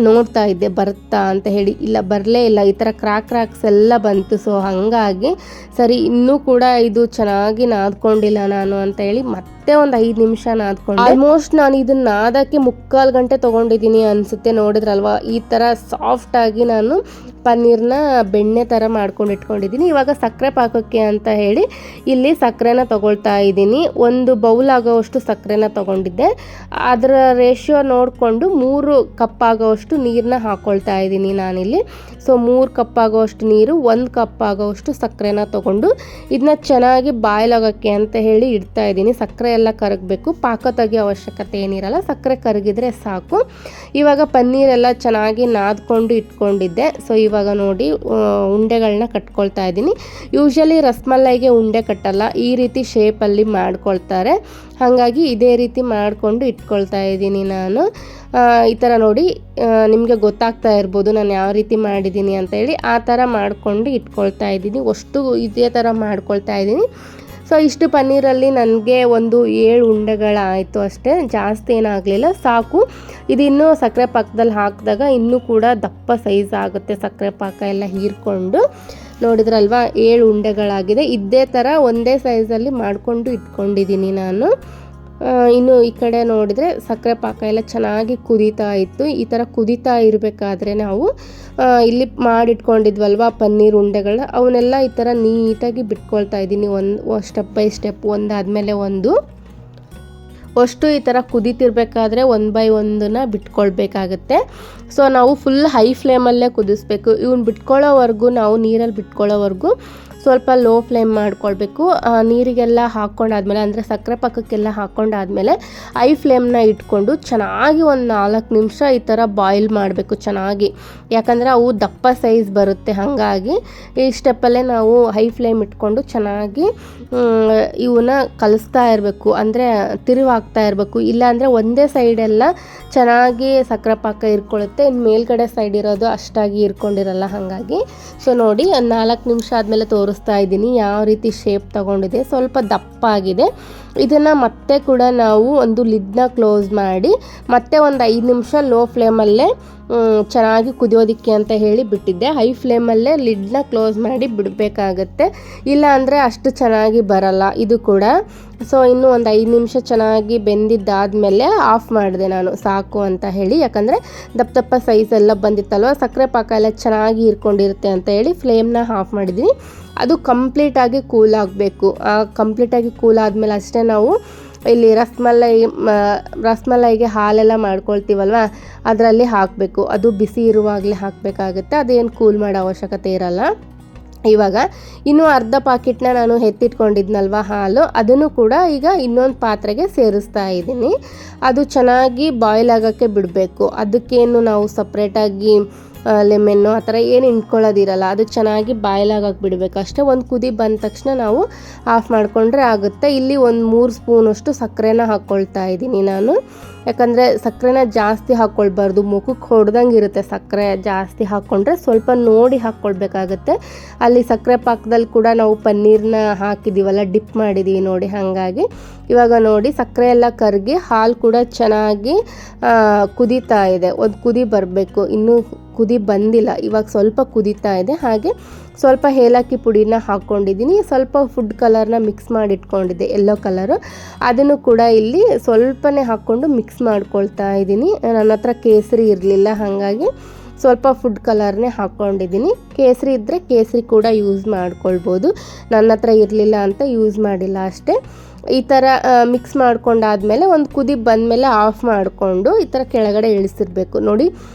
ನೋಡ್ತಾ ಇದ್ದೆ ಬರುತ್ತಾ ಅಂತ ಹೇಳಿ. ಇಲ್ಲ, ಬರಲೇ ಇಲ್ಲ, ಈ ಥರ ಕ್ರಾಕ್ಸ್ ಎಲ್ಲ ಬಂತು. ಸೊ ಹಾಗಾಗಿ ಸರಿ, ಇನ್ನೂ ಕೂಡ ಇದು ಚೆನ್ನಾಗಿ ನಾದ್ಕೊಂಡಿಲ್ಲ ನಾನು ಅಂತ ಹೇಳಿ ಮತ್ತೆ ಒಂದು 5 ನಿಮಿಷ ನಾದ್ಕೊಂಡು, ಆಲ್ಮೋಸ್ಟ್ ನಾನು ಇದನ್ನ ನಾದಕ್ಕೆ 3/4 ಗಂಟೆ ತೊಗೊಂಡಿದ್ದೀನಿ ಅನಿಸುತ್ತೆ. ನೋಡಿದ್ರಲ್ವ, ಈ ಥರ ಸಾಫ್ಟಾಗಿ ನಾನು ಪನ್ನೀರ್ನ ಬೆಣ್ಣೆ ಥರ ಮಾಡ್ಕೊಂಡು ಇಟ್ಕೊಂಡಿದ್ದೀನಿ. ಇವಾಗ ಸಕ್ಕರೆ ಪಾಕಕ್ಕೆ ಅಂತ ಹೇಳಿ ಇಲ್ಲಿ ಸಕ್ಕರೆನ ತೊಗೊಳ್ತಾ ಇದ್ದೀನಿ. 1 ಬೌಲ್ ಆಗೋವಷ್ಟು ಸಕ್ಕರೆನ ತೊಗೊಂಡಿದ್ದೆ. ಅದರ ರೇಷಿಯೋ ನೋಡಿಕೊಂಡು 3 ಕಪ್ ಆಗೋವಷ್ಟು ನೀರನ್ನ ಹಾಕ್ಕೊಳ್ತಾ ಇದ್ದೀನಿ ನಾನಿಲ್ಲಿ. ಸೊ 3 ಕಪ್ ಆಗೋವಷ್ಟು ನೀರು, 1 ಕಪ್ ಆಗೋವಷ್ಟು ಸಕ್ಕರೆನ ತೊಗೊಂಡು ಇದನ್ನ ಚೆನ್ನಾಗಿ ಬಾಯ್ಲ್ ಆಗೋಕ್ಕೆ ಅಂತ ಹೇಳಿ ಇಡ್ತಾ ಇದ್ದೀನಿ. ಸಕ್ಕರೆ ಎಲ್ಲ ಕರಗಬೇಕು, ಪಾಕ ತೆಗಿಯೋ ಅವಶ್ಯಕತೆ ಏನಿರಲ್ಲ, ಸಕ್ಕರೆ ಕರಗಿದ್ರೆ ಸಾಕು. ಇವಾಗ ಪನ್ನೀರೆಲ್ಲ ಚೆನ್ನಾಗಿ ನಾದ್ಕೊಂಡು ಇಟ್ಕೊಂಡಿದ್ದೆ. ಸೊ ಇವಾಗ ನೋಡಿ ಉಂಡೆಗಳನ್ನ ಕಟ್ಕೊಳ್ತಾ ಇದ್ದೀನಿ. ಯೂಶಲಿ ರಸಮಲೈಗೆ ಉಂಡೆ ಕಟ್ಟಲ್ಲ, ಈ ರೀತಿ ಶೇಪಲ್ಲಿ ಮಾಡ್ಕೊಳ್ತಾರೆ. ಹಾಗಾಗಿ ಇದೇ ರೀತಿ ಮಾಡಿಕೊಂಡು ಇಟ್ಕೊಳ್ತಾ ಇದ್ದೀನಿ ನಾನು. ಈ ಥರ ನೋಡಿ, ನಿಮಗೆ ಗೊತ್ತಾಗ್ತಾ ಇರ್ಬೋದು ನಾನು ಯಾವ ರೀತಿ ಮಾಡಿದ್ದೀನಿ ಅಂತ ಹೇಳಿ. ಆ ಥರ ಮಾಡಿಕೊಂಡು ಇಟ್ಕೊಳ್ತಾ ಇದ್ದೀನಿ. ಅಷ್ಟು ಇದೇ ಥರ ಮಾಡ್ಕೊಳ್ತಾ ಇದ್ದೀನಿ. ಸೊ ಇಷ್ಟು ಪನ್ನೀರಲ್ಲಿ ನನಗೆ ಒಂದು 7 ಉಂಡೆಗಳಾಯಿತು ಅಷ್ಟೇ, ಜಾಸ್ತಿ ಏನಾಗಲಿಲ್ಲ, ಸಾಕು. ಇದಿನ್ನೂ ಸಕ್ಕರೆ ಪಾಕದಲ್ಲಿ ಹಾಕಿದಾಗ ಇನ್ನೂ ಕೂಡ ದಪ್ಪ ಸೈಜ್ ಆಗುತ್ತೆ, ಸಕ್ಕರೆ ಪಾಕ ಎಲ್ಲ ಹೀರ್ಕೊಂಡು. ನೋಡಿದ್ರಲ್ವ 7 ಉಂಡೆಗಳಾಗಿದೆ. ಇದೇ ಥರ ಒಂದೇ ಸೈಜಲ್ಲಿ ಮಾಡಿಕೊಂಡು ಇಟ್ಕೊಂಡಿದ್ದೀನಿ ನಾನು. ಇನ್ನು ಈ ಕಡೆ ನೋಡಿದರೆ ಸಕ್ಕರೆ ಪಾಕ ಎಲ್ಲ ಚೆನ್ನಾಗಿ ಕುದೀತಾ ಇತ್ತು. ಈ ಥರ ಕುದೀತಾ ಇರಬೇಕಾದ್ರೆ ನಾವು ಇಲ್ಲಿ ಮಾಡಿಟ್ಕೊಂಡಿದ್ವಲ್ವ ಪನ್ನೀರ್ ಉಂಡೆಗಳನ್ನ, ಅವನ್ನೆಲ್ಲ ಈ ಥರ ನೀಟಾಗಿ ಬಿಟ್ಕೊಳ್ತಾ ಇದ್ದೀನಿ, ಒಂದು ಸ್ಟೆಪ್ ಬೈ ಸ್ಟೆಪ್, ಒಂದಾದಮೇಲೆ ಒಂದು. ಅಷ್ಟು ಈ ಥರ ಕುದೀತಿರ್ಬೇಕಾದ್ರೆ 1 ಬೈ 1 ಬಿಟ್ಕೊಳ್ಬೇಕಾಗತ್ತೆ. ಸೊ ನಾವು ಫುಲ್ ಹೈ ಫ್ಲೇಮಲ್ಲೇ ಕುದಿಸ್ಬೇಕು. ಇವನ್ನ ಬಿಟ್ಕೊಳ್ಳೋವರೆಗೂ, ನಾವು ನೀರಲ್ಲಿ ಬಿಟ್ಕೊಳ್ಳೋವರೆಗೂ ಸ್ವಲ್ಪ ಲೋ ಫ್ಲೇಮ್ ಮಾಡ್ಕೊಳ್ಬೇಕು. ನೀರಿಗೆಲ್ಲ ಹಾಕ್ಕೊಂಡಾದ್ಮೇಲೆ, ಅಂದರೆ ಸಕ್ಕರೆ ಪಾಕಕ್ಕೆಲ್ಲ ಹಾಕ್ಕೊಂಡಾದ್ಮೇಲೆ ಹೈ ಫ್ಲೇಮ್ನ ಇಟ್ಕೊಂಡು ಚೆನ್ನಾಗಿ ಒಂದು 4 ನಿಮಿಷ ಈ ಥರ ಬಾಯ್ಲ್ ಮಾಡಬೇಕು ಚೆನ್ನಾಗಿ, ಯಾಕಂದರೆ ಅವು ದಪ್ಪ ಸೈಜ್ ಬರುತ್ತೆ. ಹಾಗಾಗಿ ಈ ಸ್ಟೆಪ್ಪಲ್ಲೇ ನಾವು ಹೈ ಫ್ಲೇಮ್ ಇಟ್ಕೊಂಡು ಚೆನ್ನಾಗಿ ಇವನ್ನ ಕಲಿಸ್ತಾ ಇರಬೇಕು, ಅಂದರೆ ತಿರುವಾಗ್ತಾ ಇರಬೇಕು. ಇಲ್ಲಾಂದರೆ ಒಂದೇ ಸೈಡೆಲ್ಲ ಚೆನ್ನಾಗಿ ಸಕ್ಕರೆ ಪಾಕ ಇರ್ಕೊಳ್ಳುತ್ತೆ, ಇನ್ನು ಮೇಲ್ಗಡೆ ಸೈಡ್ ಇರೋದು ಅಷ್ಟಾಗಿ ಇರ್ಕೊಂಡಿರಲ್ಲ. ಹಾಗಾಗಿ ಸೊ ನೋಡಿ, 4 ನಿಮಿಷ ಆದಮೇಲೆ ತೋರಿಸ್ತಾ ಇದ್ದೀನಿ ಯಾವ ರೀತಿ ಶೇಪ್ ತಗೊಂಡಿದೆ, ಸ್ವಲ್ಪ ದಪ್ಪ ಆಗಿದೆ. ಇದನ್ನು ಮತ್ತೆ ಕೂಡ ನಾವು ಒಂದು ಲಿಡ್ನ ಕ್ಲೋಸ್ ಮಾಡಿ ಮತ್ತೆ ಒಂದು 5 ನಿಮಿಷ ಲೋ ಫ್ಲೇಮಲ್ಲೇ ಚೆನ್ನಾಗಿ ಕುದಿಯೋದಕ್ಕೆ ಅಂತ ಹೇಳಿ ಬಿಟ್ಟಿದ್ದೆ. ಹೈ ಫ್ಲೇಮಲ್ಲೇ ಲಿಡ್ನ ಕ್ಲೋಸ್ ಮಾಡಿ ಬಿಡಬೇಕಾಗತ್ತೆ, ಇಲ್ಲ ಅಂದರೆ ಅಷ್ಟು ಚೆನ್ನಾಗಿ ಬರಲ್ಲ ಇದು ಕೂಡ. ಸೊ ಇನ್ನೂ ಒಂದು 5 ನಿಮಿಷ ಚೆನ್ನಾಗಿ ಬೆಂದಿದ್ದಾದಮೇಲೆ ಆಫ್ ಮಾಡಿದೆ ನಾನು, ಸಾಕು ಅಂತ ಹೇಳಿ. ಯಾಕಂದರೆ ದಪ್ಪ ಸೈಜ್ ಎಲ್ಲ ಬಂದಿತ್ತಲ್ವ, ಸಕ್ಕರೆ ಪಾಕ ಎಲ್ಲ ಚೆನ್ನಾಗಿ ಇರ್ಕೊಂಡಿರುತ್ತೆ ಅಂತ ಹೇಳಿ ಫ್ಲೇಮ್ನ ಆಫ್ ಮಾಡಿದ್ದೀನಿ. ಅದು ಕಂಪ್ಲೀಟಾಗಿ ಕೂಲ್ ಆಗಬೇಕು. ಕಂಪ್ಲೀಟಾಗಿ ಕೂಲ್ ಆದಮೇಲೆ ಅಷ್ಟೇ ನಾವು ಇಲ್ಲಿ ರಸಮಲೈಗೆ ಹಾಲೆಲ್ಲ ಮಾಡ್ಕೊಳ್ತೀವಲ್ವ, ಅದರಲ್ಲಿ ಹಾಕಬೇಕು. ಅದು ಬಿಸಿ ಇರುವಾಗಲೇ ಹಾಕಬೇಕಾಗುತ್ತೆ, ಅದೇನು ಕೂಲ್ ಮಾಡೋ ಅವಶ್ಯಕತೆ ಇರಲ್ಲ. ಇವಾಗ ಇನ್ನೂ ಅರ್ಧ ಪಾಕೆಟ್ನ ನಾನು ಎತ್ತಿಟ್ಕೊಂಡಿದ್ನಲ್ವ ಹಾಲು, ಅದನ್ನು ಕೂಡ ಈಗ ಇನ್ನೊಂದು ಪಾತ್ರೆಗೆ ಸೇರಿಸ್ತಾ ಇದ್ದೀನಿ. ಅದು ಚೆನ್ನಾಗಿ ಬಾಯ್ಲ್ ಆಗೋಕ್ಕೆ ಬಿಡಬೇಕು. ಅದಕ್ಕೇನು ನಾವು ಸಪ್ರೇಟಾಗಿ ಲೆಮನ್ನು ಆ ಥರ ಏನು ಹಿಂಡ್ಕೊಳ್ಳೋದಿರಲ್ಲ. ಅದು ಚೆನ್ನಾಗಿ ಬಾಯ್ಲಾಗಕ್ಕೆ ಬಿಡಬೇಕು ಅಷ್ಟೇ. ಒಂದು ಕುದಿ ಬಂದ ತಕ್ಷಣ ನಾವು ಆಫ್ ಮಾಡಿಕೊಂಡ್ರೆ ಆಗುತ್ತೆ. ಇಲ್ಲಿ ಒಂದು 3 ಸ್ಪೂನಷ್ಟು ಸಕ್ಕರೆನ ಹಾಕ್ಕೊಳ್ತಾ ಇದ್ದೀನಿ ನಾನು. ಯಾಕಂದರೆ ಸಕ್ಕರೆನ ಜಾಸ್ತಿ ಹಾಕ್ಕೊಳ್ಬಾರ್ದು, ಮುಖಕ್ಕೆ ಹೊಡೆದಂಗೆ ಇರುತ್ತೆ. ಸಕ್ಕರೆ ಜಾಸ್ತಿ ಹಾಕ್ಕೊಂಡ್ರೆ ಸ್ವಲ್ಪ ನೋಡಿ ಹಾಕ್ಕೊಳ್ಬೇಕಾಗತ್ತೆ. ಅಲ್ಲಿ ಸಕ್ಕರೆ ಪಾಕದಲ್ಲಿ ಕೂಡ ನಾವು ಪನ್ನೀರನ್ನ ಹಾಕಿದ್ದೀವಲ್ಲ, ಡಿಪ್ ಮಾಡಿದ್ದೀವಿ ನೋಡಿ. ಹಾಗಾಗಿ ಇವಾಗ ನೋಡಿ ಸಕ್ಕರೆ ಎಲ್ಲ ಕರಗಿ ಹಾಲು ಕೂಡ ಚೆನ್ನಾಗಿ ಕುದೀತಾ ಇದೆ. ಒಂದು ಕುದಿ ಬರಬೇಕು, ಇನ್ನೂ ಕುದಿ ಬಂದಿಲ್ಲ, ಇವಾಗ ಸ್ವಲ್ಪ ಕುದೀತಾ ಇದೆ. ಹಾಗೆ ಸ್ವಲ್ಪ ಏಲಕ್ಕಿ ಪುಡಿನ ಹಾಕ್ಕೊಂಡಿದ್ದೀನಿ, ಸ್ವಲ್ಪ ಫುಡ್ ಕಲರ್ನ ಮಿಕ್ಸ್ ಮಾಡಿ ಇಟ್ಕೊಂಡಿದ್ದೆ, ಯೆಲ್ಲೋ ಕಲರು, ಅದನ್ನು ಕೂಡ ಇಲ್ಲಿ ಸ್ವಲ್ಪನೇ ಹಾಕ್ಕೊಂಡು ಮಿಕ್ಸ್ ಮಾಡ್ಕೊಳ್ತಾ ಇದ್ದೀನಿ. ನನ್ನ ಹತ್ರ ಕೇಸರಿ ಇರಲಿಲ್ಲ, ಹಾಗಾಗಿ ಸ್ವಲ್ಪ ಫುಡ್ ಕಲರ್ನೇ ಹಾಕ್ಕೊಂಡಿದ್ದೀನಿ. ಕೇಸರಿ ಇದ್ದರೆ ಕೇಸರಿ ಕೂಡ ಯೂಸ್ ಮಾಡ್ಕೊಳ್ಬೋದು, ನನ್ನ ಹತ್ರ ಇರಲಿಲ್ಲ ಅಂತ ಯೂಸ್ ಮಾಡಿಲ್ಲ ಅಷ್ಟೇ. ಈ ಥರ ಮಿಕ್ಸ್ ಮಾಡ್ಕೊಂಡಾದಮೇಲೆ ಒಂದು ಕುದಿ ಬಂದಮೇಲೆ ಆಫ್ ಮಾಡಿಕೊಂಡು ಈ ಥರ ಕೆಳಗಡೆ ಇಳಿಸಿರ್ಬೇಕು ನೋಡಿ.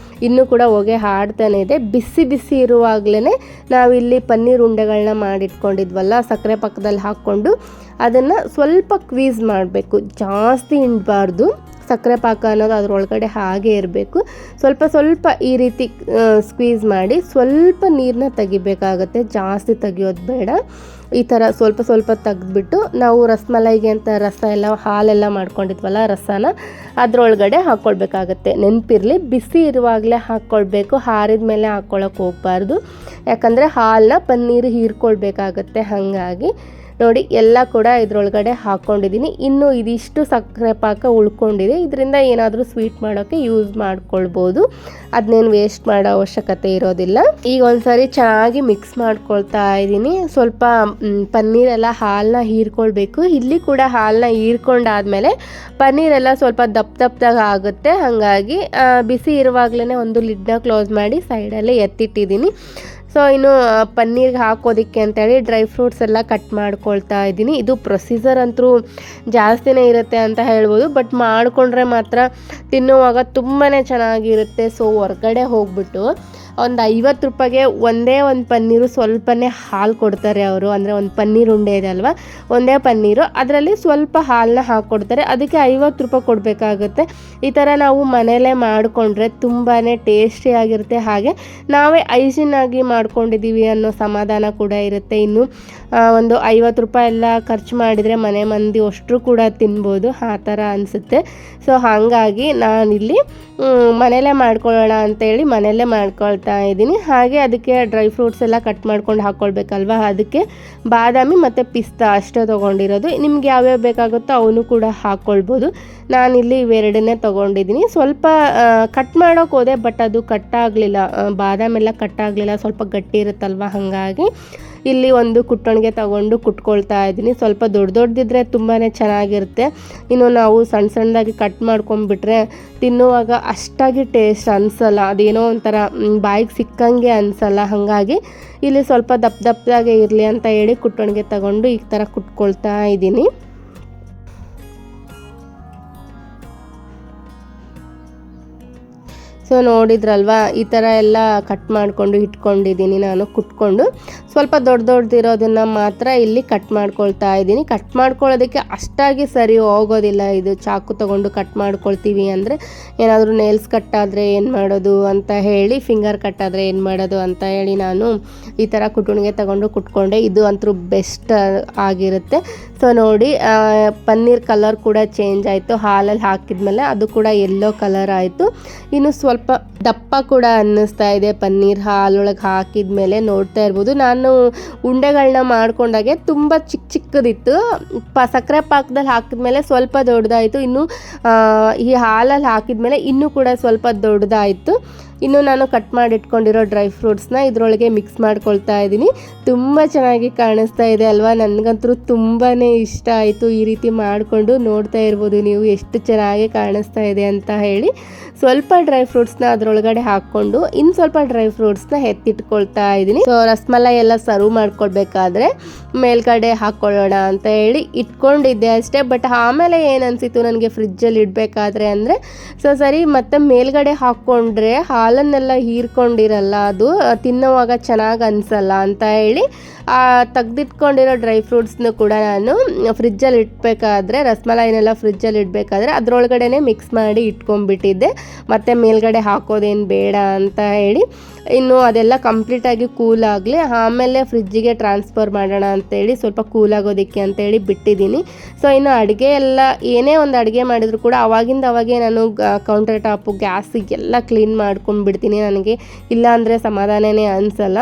ಇನ್ನೂ ಕೂಡ ಹೊಗೆ ಹಾಡ್ತಾನೆ ಇದೆ. ಬಿಸಿ ಬಿಸಿ ಇರುವಾಗಲೇ ನಾವಿಲ್ಲಿ ಪನ್ನೀರ್ ಉಂಡೆಗಳನ್ನ ಮಾಡಿಟ್ಕೊಂಡಿದ್ವಲ್ಲ, ಸಕ್ಕರೆ ಪಾಕದಲ್ಲಿ ಹಾಕ್ಕೊಂಡು ಅದನ್ನು ಸ್ವಲ್ಪ ಕ್ವೀಸ್ ಮಾಡಬೇಕು, ಜಾಸ್ತಿ ಹಿಂಡಬಾರ್ದು. ಸಕ್ಕರೆ ಪಾಕ ಅನ್ನೋದು ಅದರೊಳಗಡೆ ಹಾಗೆ ಇರಬೇಕು. ಸ್ವಲ್ಪ ಸ್ವಲ್ಪ ಈ ರೀತಿ ಸ್ಕ್ವೀಸ್ ಮಾಡಿ ಸ್ವಲ್ಪ ನೀರನ್ನ ತೆಗಿಬೇಕಾಗತ್ತೆ, ಜಾಸ್ತಿ ತೆಗಿಯೋದು ಬೇಡ. ಈ ಥರ ಸ್ವಲ್ಪ ಸ್ವಲ್ಪ ತೆಗೆದ್ಬಿಟ್ಟು ನಾವು ರಸಮಲೈಗೆ ಅಂತ ಹಾಲೆಲ್ಲ ಮಾಡ್ಕೊಂಡಿದ್ವಲ್ಲ, ರಸನ ಅದರೊಳಗಡೆ ಹಾಕ್ಕೊಳ್ಬೇಕಾಗತ್ತೆ. ನೆನಪಿರಲಿ, ಬಿಸಿ ಇರುವಾಗಲೇ ಹಾಕ್ಕೊಳ್ಬೇಕು, ಹಾರಿದ ಮೇಲೆ ಹಾಕ್ಕೊಳಕ್ಕೆ ಹೋಗಬಾರ್ದು. ಯಾಕಂದರೆ ಹಾಲನ್ನ ಪನ್ನೀರು ಹೀರ್ಕೊಳ್ಬೇಕಾಗತ್ತೆ. ಹಾಗಾಗಿ ನೋಡಿ ಎಲ್ಲ ಕೂಡ ಇದರೊಳಗಡೆ ಹಾಕ್ಕೊಂಡಿದ್ದೀನಿ. ಇನ್ನು ಇದಿಷ್ಟು ಸಕ್ಕರೆ ಪಾಕ ಉಳ್ಕೊಂಡಿದೆ, ಇದರಿಂದ ಏನಾದರೂ ಸ್ವೀಟ್ ಮಾಡೋಕ್ಕೆ ಯೂಸ್ ಮಾಡ್ಕೊಳ್ಬೋದು, ಅದನ್ನೇನು ವೇಸ್ಟ್ ಮಾಡೋ ಅವಶ್ಯಕತೆ ಇರೋದಿಲ್ಲ. ಈಗ ಒಂದ್ಸರಿ ಚೆನ್ನಾಗಿ ಮಿಕ್ಸ್ ಮಾಡ್ಕೊಳ್ತಾ ಇದ್ದೀನಿ. ಸ್ವಲ್ಪ ಪನ್ನೀರೆಲ್ಲ ಹಾಲನ್ನ ಹೀರ್ಕೊಳ್ಬೇಕು. ಇಲ್ಲಿ ಕೂಡ ಹಾಲನ್ನ ಹೀರ್ಕೊಂಡಾದ್ಮೇಲೆ ಪನ್ನೀರೆಲ್ಲ ಸ್ವಲ್ಪ ದಪ್ಪದಾಗ ಆಗುತ್ತೆ. ಹಾಗಾಗಿ ಬಿಸಿ ಇರುವಾಗಲೇ ಒಂದು ಲಿಡ್ನ ಕ್ಲೋಸ್ ಮಾಡಿ ಸೈಡಲ್ಲೇ ಎತ್ತಿಟ್ಟಿದ್ದೀನಿ. ಸೊ ಇನ್ನು ಪನ್ನೀರ್ಗೆ ಹಾಕೋದಕ್ಕೆ ಅಂತೇಳಿ ಡ್ರೈ ಫ್ರೂಟ್ಸ್ ಎಲ್ಲ ಕಟ್ ಮಾಡ್ಕೊಳ್ತಾ ಇದ್ದೀನಿ. ಇದು ಪ್ರೊಸೀಜರ್ ಅಂತೂ ಜಾಸ್ತಿನೇ ಇರುತ್ತೆ ಅಂತ ಹೇಳ್ಬೋದು, ಬಟ್ ಮಾಡಿಕೊಂಡ್ರೆ ಮಾತ್ರ ತಿನ್ನುವಾಗ ತುಂಬಾ ಚೆನ್ನಾಗಿರುತ್ತೆ. ಸೊ ಹೊರ್ಗಡೆ ಹೋಗ್ಬಿಟ್ಟು ಒಂದು 50 ರೂಪಾಯಿಗೆ ಒಂದೇ ಒಂದು ಪನ್ನೀರು ಸ್ವಲ್ಪನೇ ಹಾಲು ಕೊಡ್ತಾರೆ ಅವರು. ಅಂದರೆ ಒಂದು ಪನ್ನೀರ್ ಉಂಡೆ ಇದೆ ಅಲ್ವಾ, ಒಂದೇ ಪನ್ನೀರು, ಅದರಲ್ಲಿ ಸ್ವಲ್ಪ ಹಾಲನ್ನ ಹಾಕ್ಕೊಡ್ತಾರೆ. ಅದಕ್ಕೆ 50 ರೂಪಾಯಿ ಕೊಡಬೇಕಾಗುತ್ತೆ. ಈ ಥರ ನಾವು ಮನೆಯಲ್ಲೇ ಮಾಡಿಕೊಂಡ್ರೆ ತುಂಬಾ ಟೇಸ್ಟಿಯಾಗಿರುತ್ತೆ. ಹಾಗೆ ನಾವೇ ಹೈಜಿನ್ನಾಗಿ ಮಾಡ್ಕೊಂಡಿದ್ದೀವಿ ಅನ್ನೋ ಸಮಾಧಾನ ಕೂಡ ಇರುತ್ತೆ. ಇನ್ನು ಒಂದು 50 ರೂಪಾಯಿ ಎಲ್ಲ ಖರ್ಚು ಮಾಡಿದರೆ ಮನೆ ಮಂದಿ ಅಷ್ಟರು ಕೂಡ ತಿನ್ಬೋದು, ಆ ಥರ ಅನಿಸುತ್ತೆ. ಸೊ ಹಾಗಾಗಿ ನಾನಿಲ್ಲಿ ಮನೆಯಲ್ಲೇ ಮಾಡ್ಕೊಳ್ಳೋಣ ಅಂತೇಳಿ ಮನೆಯಲ್ಲೇ ಮಾಡ್ಕೊಳ್ತಾ ಇದ್ದೀನಿ. ಹಾಗೆ ಅದಕ್ಕೆ ಡ್ರೈ ಫ್ರೂಟ್ಸ್ ಎಲ್ಲ ಕಟ್ ಮಾಡ್ಕೊಂಡು ಹಾಕ್ಕೊಳ್ಬೇಕಲ್ವ, ಅದಕ್ಕೆ ಬಾದಾಮಿ ಮತ್ತು ಪಿಸ್ತಾ ಅಷ್ಟೇ ತೊಗೊಂಡಿರೋದು. ನಿಮ್ಗೆ ಯಾವ್ಯಾವ ಬೇಕಾಗುತ್ತೋ ಅವನು ಕೂಡ ಹಾಕ್ಕೊಳ್ಬೋದು. ನಾನಿಲ್ಲಿ ಇವೆರಡನ್ನೇ ತೊಗೊಂಡಿದ್ದೀನಿ. ಸ್ವಲ್ಪ ಕಟ್ ಮಾಡೋಕೆ ಹೋದೆ, ಬಟ್ ಅದು ಕಟ್ಟಾಗಲಿಲ್ಲ, ಬಾದಾಮಿ ಎಲ್ಲ ಕಟ್ಟಾಗಲಿಲ್ಲ, ಸ್ವಲ್ಪ ಗಟ್ಟಿ ಇರುತ್ತಲ್ವ. ಹಾಗಾಗಿ ಇಲ್ಲಿ ಒಂದು ಕುಟ್ಟಣಿಗೆ ತಗೊಂಡು ಕುಟ್ಕೊಳ್ತಾ ಇದ್ದೀನಿ. ಸ್ವಲ್ಪ ದೊಡ್ಡದಿದ್ರೆ ತುಂಬಾ ಚೆನ್ನಾಗಿರುತ್ತೆ. ಇನ್ನು ನಾವು ಸಣ್ಣದಾಗಿ ಕಟ್ ಮಾಡ್ಕೊಂಡ್ಬಿಟ್ರೆ ತಿನ್ನುವಾಗ ಅಷ್ಟಾಗಿ ಟೇಸ್ಟ್ ಅನಿಸಲ್ಲ, ಅದೇನೋ ಒಂಥರ ಬಾಯಿಗೆ ಸಿಕ್ಕಂಗೆ ಅನಿಸಲ್ಲ. ಹಾಗಾಗಿ ಇಲ್ಲಿ ಸ್ವಲ್ಪ ದಪ್ಪದಾಗೆ ಇರಲಿ ಅಂತ ಹೇಳಿ ಕುಟ್ಟಣಿಗೆ ತಗೊಂಡು ಈ ಥರ ಕುಟ್ಕೊಳ್ತಾ ಇದ್ದೀನಿ. ಸೊ ನೋಡಿದ್ರಲ್ವ, ಈ ಥರ ಎಲ್ಲ ಕಟ್ ಮಾಡಿಕೊಂಡು ಇಟ್ಕೊಂಡಿದ್ದೀನಿ ನಾನು ಕುಟ್ಕೊಂಡು. ಸ್ವಲ್ಪ ದೊಡ್ಡದಿರೋದನ್ನು ಮಾತ್ರ ಇಲ್ಲಿ ಕಟ್ ಮಾಡ್ಕೊಳ್ತಾ ಇದ್ದೀನಿ. ಕಟ್ ಮಾಡ್ಕೊಳ್ಳೋದಕ್ಕೆ ಅಷ್ಟಾಗಿ ಸರಿ ಹೋಗೋದಿಲ್ಲ. ಇದು ಚಾಕು ತೊಗೊಂಡು ಕಟ್ ಮಾಡ್ಕೊಳ್ತೀವಿ ಅಂದರೆ ಏನಾದರೂ ನೇಲ್ಸ್ ಕಟ್ಟಾದರೆ ಏನು ಮಾಡೋದು ಅಂತ ಹೇಳಿ, ಫಿಂಗರ್ ಕಟ್ಟಾದರೆ ಏನು ಮಾಡೋದು ಅಂತ ಹೇಳಿ ನಾನು ಈ ಥರ ಕುಟುಣಿಗೆ ತಗೊಂಡು ಕುಟ್ಕೊಂಡೆ. ಇದು ಅಂತೂ ಬೆಸ್ಟ್ ಆಗಿರುತ್ತೆ. ಸೊ ನೋಡಿ, ಪನ್ನೀರ್ ಕಲರ್ ಕೂಡ ಚೇಂಜ್ ಆಯಿತು, ಹಾಲಲ್ಲಿ ಹಾಕಿದ್ಮೇಲೆ ಅದು ಕೂಡ ಯೆಲ್ಲೋ ಕಲರ್ ಆಯಿತು. ಇನ್ನು ಸ್ವಲ್ಪ ದಪ್ಪ ಕೂಡ ಅನ್ನಿಸ್ತಾ ಇದೆ ಪನ್ನೀರ್ ಹಾಲೊಳಗೆ ಹಾಕಿದ ಮೇಲೆ. ನೋಡ್ತಾ ಇರ್ಬೋದು, ನಾನು ಉಂಡೆಗಳನ್ನ ಮಾಡ್ಕೊಂಡಾಗೆ ತುಂಬ ಚಿಕ್ಕದಿತ್ತು. ಸಕ್ಕರೆ ಪಾಕದಲ್ಲಿ ಹಾಕಿದ್ಮೇಲೆ ಸ್ವಲ್ಪ ದೊಡ್ಡದಾಯಿತು. ಇನ್ನು ಈ ಹಾಲಲ್ಲಿ ಹಾಕಿದ್ಮೇಲೆ ಇನ್ನೂ ಕೂಡ ಸ್ವಲ್ಪ ದೊಡ್ಡದಾಯಿತು. ಇನ್ನು ನಾನು ಕಟ್ ಮಾಡಿ ಇಟ್ಕೊಂಡಿರೋ ಡ್ರೈ ಫ್ರೂಟ್ಸ್ನ ಇದರೊಳಗೆ ಮಿಕ್ಸ್ ಮಾಡ್ಕೊಳ್ತಾ ಇದ್ದೀನಿ. ತುಂಬ ಚೆನ್ನಾಗಿ ಕಾಣಿಸ್ತಾ ಇದೆ ಅಲ್ವಾ, ನನಗಂತೂ ತುಂಬಾ ಇಷ್ಟ ಆಯಿತು. ಈ ರೀತಿ ಮಾಡಿಕೊಂಡು ನೋಡ್ತಾ ಇರ್ಬೋದು ನೀವು ಎಷ್ಟು ಚೆನ್ನಾಗಿ ಕಾಣಿಸ್ತಾ ಇದೆ ಅಂತ ಹೇಳಿ. ಸ್ವಲ್ಪ ಡ್ರೈ ಫ್ರೂಟ್ಸ್ನ ಅದರೊಳಗಡೆ ಹಾಕ್ಕೊಂಡು ಇನ್ನು ಸ್ವಲ್ಪ ಡ್ರೈ ಫ್ರೂಟ್ಸ್ನ ಎತ್ತಿಟ್ಕೊಳ್ತಾ ಇದ್ದೀನಿ. ಸೊ ರಸಮಲೈ ಎಲ್ಲ ಸರ್ವ್ ಮಾಡ್ಕೊಳ್ಬೇಕಾದ್ರೆ ಮೇಲ್ಗಡೆ ಹಾಕ್ಕೊಳ್ಳೋಣ ಅಂತ ಹೇಳಿ ಇಟ್ಕೊಂಡಿದ್ದೆ ಅಷ್ಟೇ. ಬಟ್ ಆಮೇಲೆ ಏನು ಅನಿಸಿತು ನನಗೆ ಫ್ರಿಜ್ಜಲ್ಲಿ ಇಡಬೇಕಾದ್ರೆ ಅಂದರೆ, ಸೊ ಸರಿ ಮತ್ತೆ ಮೇಲ್ಗಡೆ ಹಾಕ್ಕೊಂಡ್ರೆ ಹಾಲು ಹಾಲನ್ನೆಲ್ಲ ಹೀರ್ಕೊಂಡಿರಲ್ಲ, ಅದು ತಿನ್ನುವಾಗ ಚೆನ್ನಾಗಿ ಅನಿಸಲ್ಲ ಅಂತ ಹೇಳಿ ತೆಗ್ದಿಟ್ಕೊಂಡಿರೋ ಡ್ರೈ ಫ್ರೂಟ್ಸ್ನು ಕೂಡ ನಾನು ಫ್ರಿಜ್ಜಲ್ಲಿ ಇಡಬೇಕಾದ್ರೆ, ರಸ್ಮಲಾಯಿನೆಲ್ಲ ಫ್ರಿಜ್ಜಲ್ಲಿ ಇಡಬೇಕಾದ್ರೆ ಅದರೊಳಗಡೆ ಮಿಕ್ಸ್ ಮಾಡಿ ಇಟ್ಕೊಂಡ್ಬಿಟ್ಟಿದ್ದೆ. ಮತ್ತು ಮೇಲ್ಗಡೆ ಹಾಕೋದೇನು ಬೇಡ ಅಂತ ಹೇಳಿ ಇನ್ನು ಅದೆಲ್ಲ ಕಂಪ್ಲೀಟಾಗಿ ಕೂಲ್ ಆಗಲಿ, ಆಮೇಲೆ ಫ್ರಿಜ್ಜಿಗೆ ಟ್ರಾನ್ಸ್ಫರ್ ಮಾಡೋಣ ಅಂತೇಳಿ ಸ್ವಲ್ಪ ಕೂಲ್ ಆಗೋದಕ್ಕೆ ಅಂತೇಳಿ ಬಿಟ್ಟಿದ್ದೀನಿ. ಸೊ ಇನ್ನು ಅಡುಗೆ ಎಲ್ಲ ಏನೇ ಒಂದು ಅಡುಗೆ ಮಾಡಿದರೂ ಕೂಡ ಅವಾಗೇ ನಾನು ಕೌಂಟರ್ ಟಾಪು ಗ್ಯಾಸಿಗೆಲ್ಲ ಕ್ಲೀನ್ ಮಾಡ್ಕೊಂಡ್ಬಿಡ್ತೀನಿ. ನನಗೆ ಇಲ್ಲಾಂದರೆ ಸಮಾಧಾನನೇ ಅನಿಸಲ್ಲ.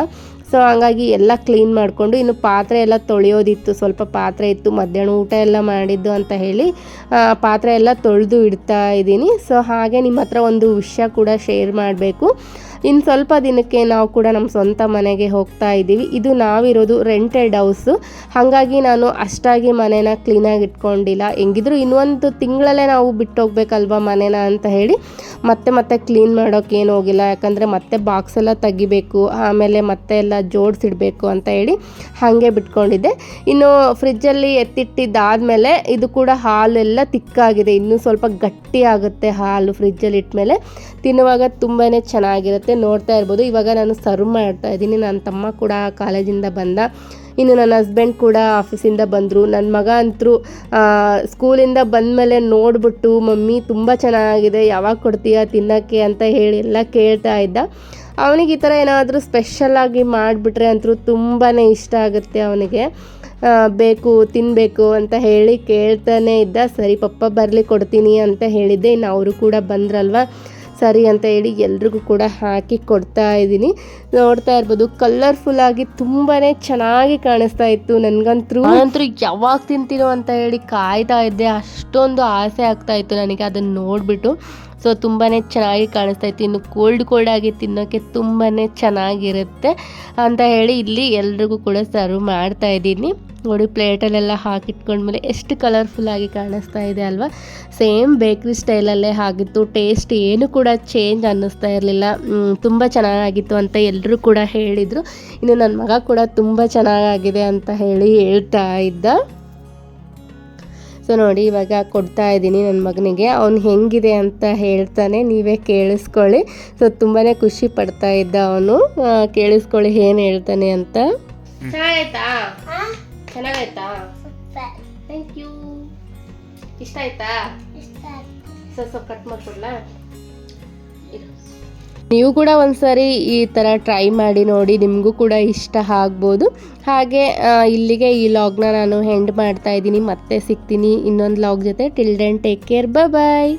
ಸೊ ಹಂಗಾಗಿ ಎಲ್ಲ ಕ್ಲೀನ್ ಮಾಡಿಕೊಂಡು ಇನ್ನು ಪಾತ್ರೆ ಎಲ್ಲ ತೊಳೆಯೋದಿತ್ತು, ಸ್ವಲ್ಪ ಪಾತ್ರೆ ಇತ್ತು, ಮಧ್ಯಾಹ್ನ ಊಟ ಎಲ್ಲ ಮಾಡಿದ್ದು ಅಂತ ಹೇಳಿ ಪಾತ್ರೆ ಎಲ್ಲ ತೊಳೆದು ಇಡ್ತಾ ಇದ್ದೀನಿ. ಸೊ ಹಾಗೆ ನಿಮ್ಮ ಹತ್ರ ಒಂದು ವಿಷಯ ಕೂಡ ಶೇರ್ ಮಾಡಬೇಕು. ಇನ್ನು ಸ್ವಲ್ಪ ದಿನಕ್ಕೆ ನಾವು ಕೂಡ ನಮ್ಮ ಸ್ವಂತ ಮನೆಗೆ ಹೋಗ್ತಾ ಇದ್ದೀವಿ. ಇದು ನಾವಿರೋದು ರೆಂಟೆಡ್ ಹೌಸು, ಹಾಗಾಗಿ ನಾನು ಅಷ್ಟಾಗಿ ಮನೇನ ಕ್ಲೀನಾಗಿ ಇಟ್ಕೊಂಡಿಲ್ಲ. ಹೆಂಗಿದ್ರು ಇನ್ನೊಂದು ತಿಂಗಳಲ್ಲೇ ನಾವು ಬಿಟ್ಟು ಹೋಗ್ಬೇಕಲ್ವ ಮನೇನ ಅಂತ ಹೇಳಿ ಮತ್ತೆ ಕ್ಲೀನ್ ಮಾಡೋಕೆ ಏನು ಹೋಗಿಲ್ಲ. ಯಾಕಂದರೆ ಮತ್ತೆ ಬಾಕ್ಸ್ ಎಲ್ಲ ತೆಗಿಬೇಕು, ಆಮೇಲೆ ಮತ್ತೆ ಎಲ್ಲ ಜೋಡಿಸಿಡಬೇಕು ಅಂತ ಹೇಳಿ ಹಾಗೆ ಬಿಟ್ಕೊಂಡಿದ್ದೆ. ಇನ್ನು ಫ್ರಿಜ್ಜಲ್ಲಿ ಎತ್ತಿಟ್ಟಿದ್ದಾದಮೇಲೆ ಇದು ಕೂಡ ಹಾಲೆಲ್ಲ ತಿಕ್ಕಾಗಿದೆ, ಇನ್ನೂ ಸ್ವಲ್ಪ ಗಟ್ಟಿ ಆಗುತ್ತೆ ಹಾಲು ಫ್ರಿಜ್ಜಲ್ಲಿ ಇಟ್ಮೇಲೆ, ತಿನ್ನುವಾಗ ತುಂಬಾ ಚೆನ್ನಾಗಿರುತ್ತೆ. ನೋಡ್ತಾ ಇರ್ಬೋದು. ಇವಾಗ ನಾನು ಸರ್ವ್ ಮಾಡ್ತಾ ಇದ್ದೀನಿ. ನನ್ನ ತಮ್ಮ ಕೂಡ ಕಾಲೇಜಿಂದ ಬಂದ, ಇನ್ನು ನನ್ನ ಹಸ್ಬೆಂಡ್ ಕೂಡ ಆಫೀಸಿಂದ ಬಂದರು. ನನ್ನ ಮಗ ಅಂತೂ ಸ್ಕೂಲಿಂದ ಬಂದಮೇಲೆ ನೋಡಿಬಿಟ್ಟು ಮಮ್ಮಿ ತುಂಬ ಚೆನ್ನಾಗಿದೆ, ಯಾವಾಗ ಕೊಡ್ತೀಯಾ ತಿನ್ನೋಕ್ಕೆ ಅಂತ ಹೇಳಿ ಎಲ್ಲ ಕೇಳ್ತಾ ಇದ್ದ. ಅವನಿಗೆ ಈ ಥರ ಏನಾದರೂ ಸ್ಪೆಷಲಾಗಿ ಮಾಡಿಬಿಟ್ರೆ ಅಂತೂ ತುಂಬಾ ಇಷ್ಟ ಆಗುತ್ತೆ ಅವನಿಗೆ. ಬೇಕು ತಿನ್ನಬೇಕು ಅಂತ ಹೇಳಿ ಕೇಳ್ತಾನೆ ಇದ್ದ. ಸರಿ ಪಪ್ಪ ಬರಲಿ ಕೊಡ್ತೀನಿ ಅಂತ ಹೇಳಿದ್ದೆ. ಇನ್ನು ಅವರು ಕೂಡ ಬಂದ್ರಲ್ವ, ಸರಿ ಅಂತ ಹೇಳಿ ಎಲ್ರಿಗೂ ಕೂಡ ಹಾಕಿ ಕೊಡ್ತಾ ಇದ್ದೀನಿ. ನೋಡ್ತಾ ಇರ್ಬೋದು, ಕಲರ್ಫುಲ್ಲಾಗಿ ತುಂಬಾ ಚೆನ್ನಾಗಿ ಕಾಣಿಸ್ತಾ ಇತ್ತು. ನಾನಂತರೂ ಯಾವಾಗ ತಿಂತೀನೋ ಅಂತ ಹೇಳಿ ಕಾಯ್ತಾ ಇದ್ದೆ, ಅಷ್ಟೊಂದು ಆಸೆ ಆಗ್ತಾ ಇತ್ತು ನನಗೆ ಅದನ್ನು ನೋಡಿಬಿಟ್ಟು. ಸೊ ತುಂಬಾ ಚೆನ್ನಾಗಿ ಕಾಣಿಸ್ತಾ ಇತ್ತು. ಇನ್ನು ಕೋಲ್ಡ್ ಆಗಿ ತಿನ್ನೋಕ್ಕೆ ತುಂಬಾ ಚೆನ್ನಾಗಿರುತ್ತೆ ಅಂತ ಹೇಳಿ ಇಲ್ಲಿ ಎಲ್ರಿಗೂ ಕೂಡ ಸರ್ವ್ ಮಾಡ್ತಾ ಇದ್ದೀನಿ. ನೋಡಿ, ಪ್ಲೇಟಲ್ಲೆಲ್ಲ ಹಾಕಿಟ್ಕೊಂಡ್ಮೇಲೆ ಎಷ್ಟು ಕಲರ್ಫುಲ್ಲಾಗಿ ಕಾಣಿಸ್ತಾ ಇದೆ ಅಲ್ವಾ. ಸೇಮ್ ಬೇಕ್ರಿ ಸ್ಟೈಲಲ್ಲೇ ಆಗಿತ್ತು. ಟೇಸ್ಟ್ ಏನು ಕೂಡ ಚೇಂಜ್ ಅನ್ನಿಸ್ತಾ ಇರಲಿಲ್ಲ. ತುಂಬ ಚೆನ್ನಾಗಿತ್ತು ಅಂತ ಎಲ್ಲರೂ ಕೂಡ ಹೇಳಿದರು. ಇನ್ನು ನನ್ನ ಮಗ ಕೂಡ ತುಂಬ ಚೆನ್ನಾಗಿದೆ ಅಂತ ಹೇಳಿ ಹೇಳ್ತಾ ಇದ್ದ. ಸೊ ನೋಡಿ, ಇವಾಗ ಕೊಡ್ತಾ ಇದ್ದೀನಿ ನನ್ನ ಮಗನಿಗೆ. ಅವನು ಹೆಂಗಿದೆ ಅಂತ ಹೇಳ್ತಾನೆ, ನೀವೇ ಕೇಳಿಸ್ಕೊಳ್ಳಿ. ಸೊ ತುಂಬಾ ಖುಷಿ ಪಡ್ತಾ ಇದ್ದ ಅವನು. ಕೇಳಿಸ್ಕೊಳ್ಳಿ ಏನು ಹೇಳ್ತಾನೆ ಅಂತ. ಚೆನ್ನಾಗಾಯ್ತಾ? Thank you. ಇಷ್ಟ ಆಯ್ತಾ? ಸ್ವಲ್ಪ ಕಟ್ ಮಾಡಿಕೊಡ್ಲಾ? ನೀವು ಕೂಡ ಒಂದ್ಸರಿ ಈ ಥರ ಟ್ರೈ ಮಾಡಿ ನೋಡಿ, ನಿಮಗೂ ಕೂಡ ಇಷ್ಟ ಆಗ್ಬೋದು. ಹಾಗೆ ಇಲ್ಲಿಗೆ ಈ ಲಾಗ್ನ ನಾನು ಎಂಡ್ ಮಾಡ್ತಾ ಇದ್ದೀನಿ. ಮತ್ತೆ ಸಿಗ್ತೀನಿ ಇನ್ನೊಂದು ಲಾಗ್ ಜೊತೆ. ಟಿಲ್ ದೆನ್ ಟೇಕ್ ಕೇರ್, ಬಾಯ್.